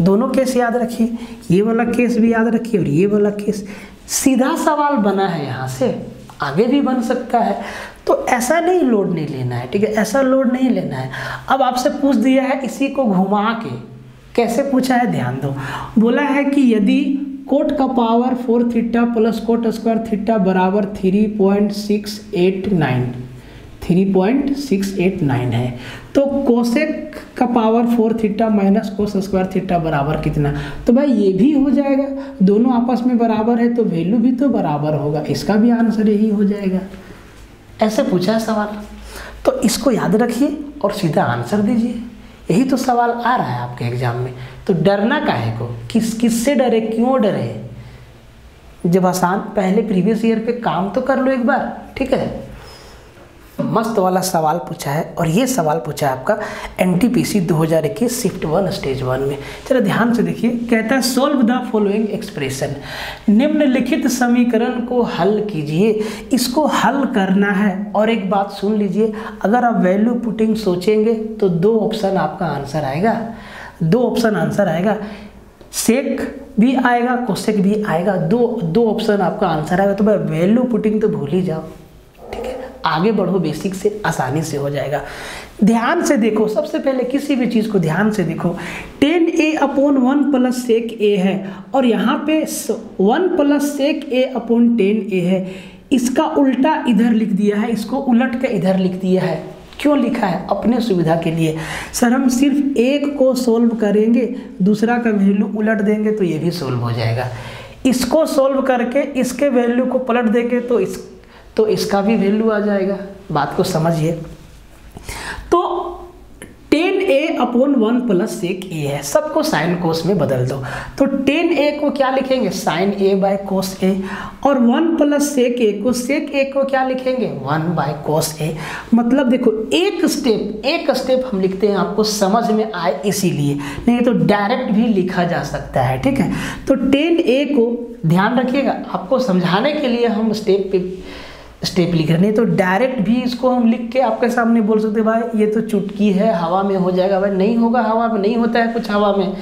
दोनों केस याद रखिए, ये वाला केस भी याद रखिए और ये वाला केस। सीधा सवाल बना है, यहाँ से आगे भी बन सकता है, तो ऐसा नहीं लोड नहीं लेना है, ठीक है, ऐसा लोड नहीं लेना है। अब आपसे पूछ दिया है इसी को घुमा के, कैसे पूछा है ध्यान दो। बोला है कि यदि कोट का power 4 theta plus coat square theta बराबर 3.689 है, तो कोसेक का power 4 theta minus cos square theta बराबर कितना। तो भाई ये भी हो जाएगा, दोनों आपस में बराबर है तो वैल्यू भी तो बराबर होगा, इसका भी आंसर यही हो जाएगा। ऐसे पूछा है सवाल, तो इसको याद रखिए और सीधा आंसर दीजिए। यही तो सवाल आ रहा है आपके एग्जाम में, तो डरना काहे को, किससे डरे, क्यों डरे। जब आसान, पहले प्रीवियस ईयर पे काम तो कर लो एक बार, ठीक है। मस्त वाला सवाल पूछा है, और ये सवाल पूछा है आपका NTPC 2021 शिफ्ट 1 स्टेज 1 में। चलो ध्यान से देखिए, कहता है सोल्व द फॉलोइंग एक्सप्रेशन, निम्नलिखित समीकरण को हल कीजिए। इसको हल करना है, और एक बात सुन लीजिए, अगर आप वैल्यू पुटिंग सोचेंगे तो 2 ऑप्शन आपका आंसर आएगा, 2 ऑप्शन आंसर आएगा, सेक भी आएगा कोसेक भी आएगा, दो ऑप्शन आपका आंसर आएगा। तो भाई वैल्यू पुटिंग तो भूल ही जाओ, ठीक है, आगे बढ़ो, बेसिक से आसानी से हो जाएगा। ध्यान से देखो, सबसे पहले किसी भी चीज़ को ध्यान से देखो, 10a/1 प्लस सेक a है, और यहाँ पे 1 प्लस सेक a/10a है। इसका उल्टा इधर लिख दिया है, इसको उलट के इधर लिख दिया है। क्यों लिखा है? अपने सुविधा के लिए। सर हम सिर्फ एक को सोल्व करेंगे, दूसरा का वैल्यू उलट देंगे तो ये भी सोल्व हो जाएगा। इसको सोल्व करके इसके वैल्यू को पलट देंगे तो इसका भी वैल्यू आ जाएगा। बात को समझिए। तो 10a/1 प्लस सेक a है, सबको साइन कोस में बदल दो। तो 10a को क्या लिखेंगे? Sine a by cos a, और 1 प्लस सेक a को क्या लिखेंगे? 1 बाय कोस a। मतलब देखो एक स्टेप हम लिखते हैं, आपको समझ में आए इसीलिए, नहीं तो डायरेक्ट भी लिखा जा सकता है, ठीक है। तो 10a को ध्यान रखिएगा, आपको समझाने के लिए हम स्टेप लिख रहे, नहीं तो डायरेक्ट भी इसको हम लिख के आपके सामने बोल सकते भाई ये तो चुटकी है, हवा में हो जाएगा। भाई नहीं होगा, हवा में नहीं होता है कुछ, हवा में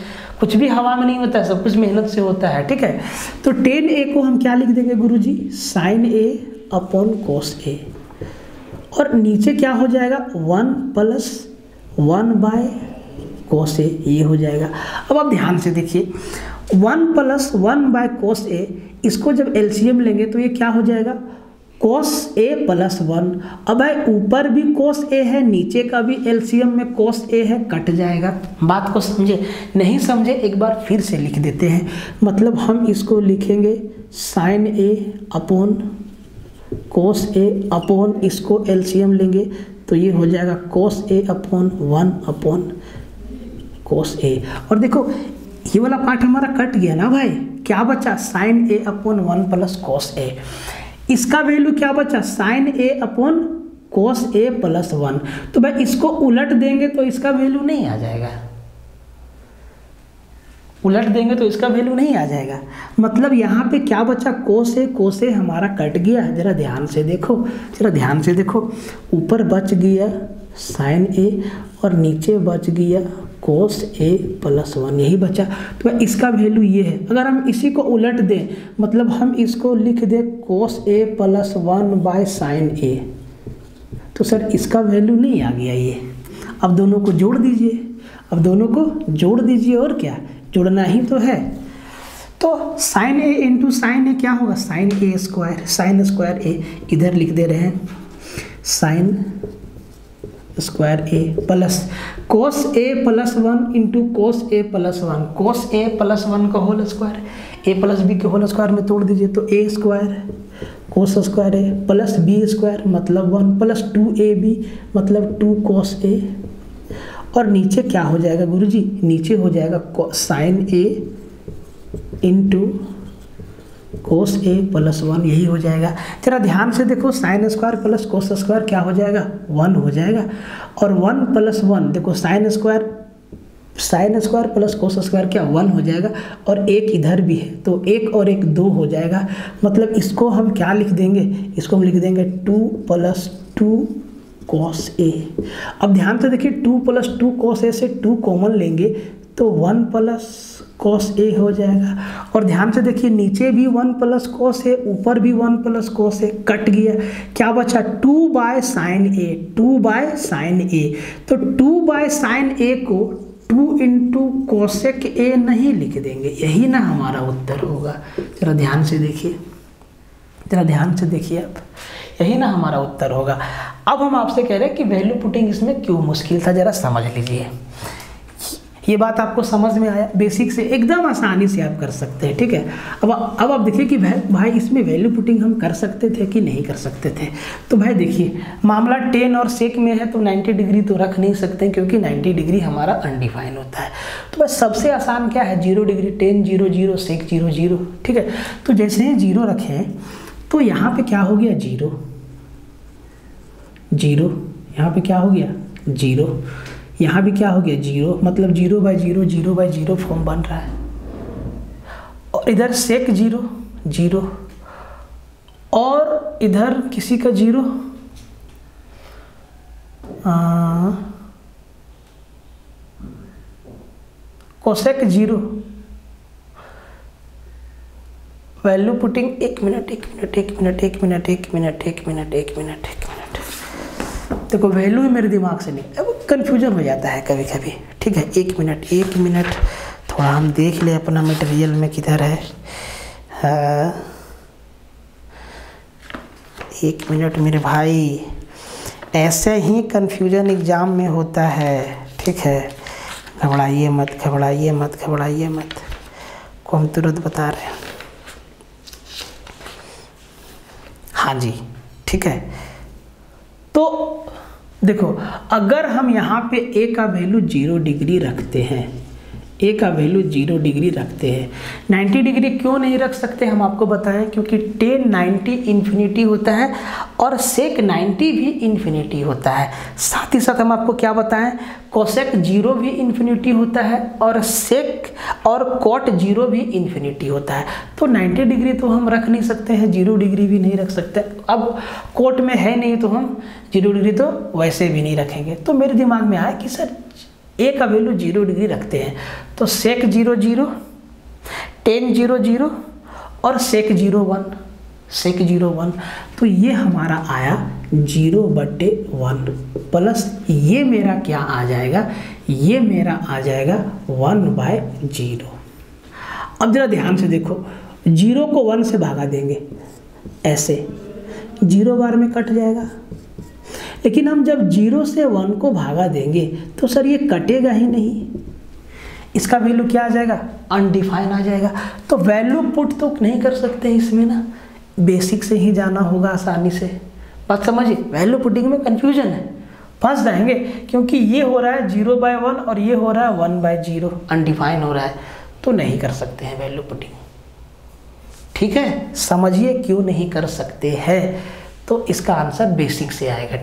कुछ भी हवा में नहीं होता है, सब कुछ मेहनत से होता है, ठीक है। तो 10a को हम क्या लिख देंगे गुरुजी? साइन a/कोस a, और नीचे क्या हो जाएगा? 1 प्लस 1 बाय कोस a, ये हो जाएगा। अब आप ध्यान से देखिए, 1 प्लस 1 बाय कोस a, इसको जब एलसीएम लेंगे तो ये क्या हो जाएगा? कोस a प्लस 1। अब भाई ऊपर भी कोस a है, नीचे का भी एलसीएम में कोस a है, कट जाएगा। बात को समझे? नहीं समझे एक बार फिर से लिख देते हैं। मतलब हम इसको लिखेंगे साइन a/कोस a/, इसको एलसीएम लेंगे तो ये हो जाएगा कोस a/1 कोस a। और देखो ये वाला पार्ट हमारा कट गया ना भाई, क्या बचा? Sine a/1 plus cos a। इसका वैल्यू क्या बचा? साइन a/कोस a प्लस 1। तो भाई इसको उलट देंगे तो इसका वैल्यू नहीं आ जाएगा, उलट देंगे तो इसका वैल्यू नहीं आ जाएगा। मतलब यहाँ पे क्या बचा, कोस ए हमारा कट गया। जरा ध्यान से देखो, जरा ध्यान से देखो, ऊपर बच गया साइन ए और नीचे बच गया कोस ए प्लस 1, यही बचा। तो इसका वैल्यू ये है। अगर हम इसी को उलट दें, मतलब हम इसको लिख दें कोस ए प्लस 1 बाय साइन ए, तो सर इसका वैल्यू नहीं आ गया ये। अब दोनों को जोड़ दीजिए, अब दोनों को जोड़ दीजिए, और क्या जोड़ना ही तो है। तो साइन ए इंटू साइन ए क्या होगा, साइन ए स्क्वायर, साइन स्क्वायर ए इधर लिख दे रहे हैं, साइन स्क्वायर ए प्लस कोस ए प्लस 1 इंटू कोस ए प्लस 1, कोस ए प्लस 1 का होल स्क्वायर, ए प्लस बी के होल स्क्वायर में तोड़ दीजिए तो ए स्क्वायर कोस स्क्वायर ए प्लस बी स्क्वायर मतलब 1 प्लस 2ab मतलब 2 कोस ए। और नीचे क्या हो जाएगा गुरुजी, नीचे हो जाएगा साइन ए इंटू कोस ए प्लस 1, यही हो जाएगा। जरा ध्यान से देखो, sine square plus cos square क्या हो जाएगा, 1 हो जाएगा। और 1 प्लस 1 देखो, sine square plus cos square क्या 1 हो जाएगा, और एक इधर भी है तो एक और एक 2 हो जाएगा। मतलब इसको हम क्या लिख देंगे, इसको हम लिख देंगे 2 प्लस 2 कोस ए। अब ध्यान से देखिए, 2 प्लस 2 कोस ए से 2 कॉमन लेंगे तो 1 प्लस कोस ए हो जाएगा। और ध्यान से देखिए, नीचे भी 1 प्लस कोस ए, ऊपर भी 1 प्लस कोस ए, कट गया। क्या बचा, 2 by sine A, 2 by sine A. तो 2 बाय साइन ए को 2 इंटू कोसेक ए नहीं लिख देंगे, यही ना हमारा उत्तर होगा। जरा ध्यान से देखिए, जरा ध्यान से देखिए, अब यही ना हमारा उत्तर होगा। अब हम आपसे कह रहे हैं कि वैल्यू पुटिंग इसमें क्यों मुश्किल था, जरा समझ लीजिए। ये बात आपको समझ में आया, बेसिक से एकदम आसानी से आप कर सकते हैं, ठीक है। अब आप देखिए कि भाई इसमें वैल्यू पुटिंग हम कर सकते थे कि नहीं कर सकते थे। तो भाई देखिए, मामला टेन और सेक में है तो 90 डिग्री तो रख नहीं सकते, क्योंकि 90 डिग्री हमारा अनडिफाइन होता है। तो बस सबसे आसान क्या है, 0 डिग्री, टेन 0 0 सेक 0 0, ठीक है। तो जैसे ही 0 रखें तो यहाँ पे क्या हो गया, 0 0, यहाँ पे क्या हो गया 0, यहाँ भी क्या हो गया 0, मतलब 0 बाई 0 0 बाई 0 फॉर्म बन रहा है। और इधर सेक 0 0 और इधर किसी का 0, कोसेक 0। वैल्यू पुटिंग, एक मिनट देखो, वैल्यू ही मेरे दिमाग से नहीं, अब कन्फ्यूजन हो जाता है कभी कभी, ठीक है। एक मिनट थोड़ा हम देख ले अपना मटेरियल में किधर है। एक मिनट मेरे भाई, ऐसे ही कन्फ्यूजन एग्ज़ाम में होता है, ठीक है। घबराइए मत, को हम तुरंत बता रहे हैं। हाँ जी, ठीक है। तो देखो, अगर हम यहाँ पे ए का वैल्यू 0 डिग्री रखते हैं, ए का वैल्यू 0 डिग्री रखते हैं, 90 डिग्री क्यों नहीं रख सकते हम आपको बताएं, क्योंकि टेन 90 इन्फिनिटी होता है और सेक 90 भी इन्फिनिटी होता है। साथ ही साथ हम आपको क्या बताएं, कोसेक 0 भी इन्फिनिटी होता है और सेक और कोट 0 भी इन्फिनिटी होता है। तो 90 डिग्री तो हम रख नहीं सकते हैं, 0 डिग्री भी नहीं रख सकते। अब कोट में है नहीं तो हम 0 डिग्री तो वैसे भी नहीं रखेंगे। तो मेरे दिमाग में आया कि सर ए का वैल्यू 0 डिग्री रखते हैं, तो सेक 0 0, टेन 0 0 और सेक 0 1, तो ये हमारा आया 0/1 प्लस ये मेरा क्या आ जाएगा, ये मेरा आ जाएगा 1/0। अब जरा ध्यान से देखो, 0 को 1 से भागा देंगे, ऐसे 0 बार में कट जाएगा। लेकिन हम जब 0 से 1 को भागा देंगे तो सर ये कटेगा ही नहीं, इसका वैल्यू क्या आ जाएगा, अनडिफाइन आ जाएगा। तो वैल्यू पुट तो नहीं कर सकते इसमें ना, बेसिक से ही जाना होगा आसानी से। बात समझिए, वैल्यू पुटिंग में कंफ्यूजन है, फंस जाएंगे, क्योंकि ये हो रहा है 0/1 और ये हो रहा है 1/0, अनडिफाइन हो रहा है, तो नहीं कर सकते हैं वैल्यू पुटिंग, ठीक है। समझिए क्यों नहीं कर सकते हैं, तो इसका आंसर बेसिक से आएगा।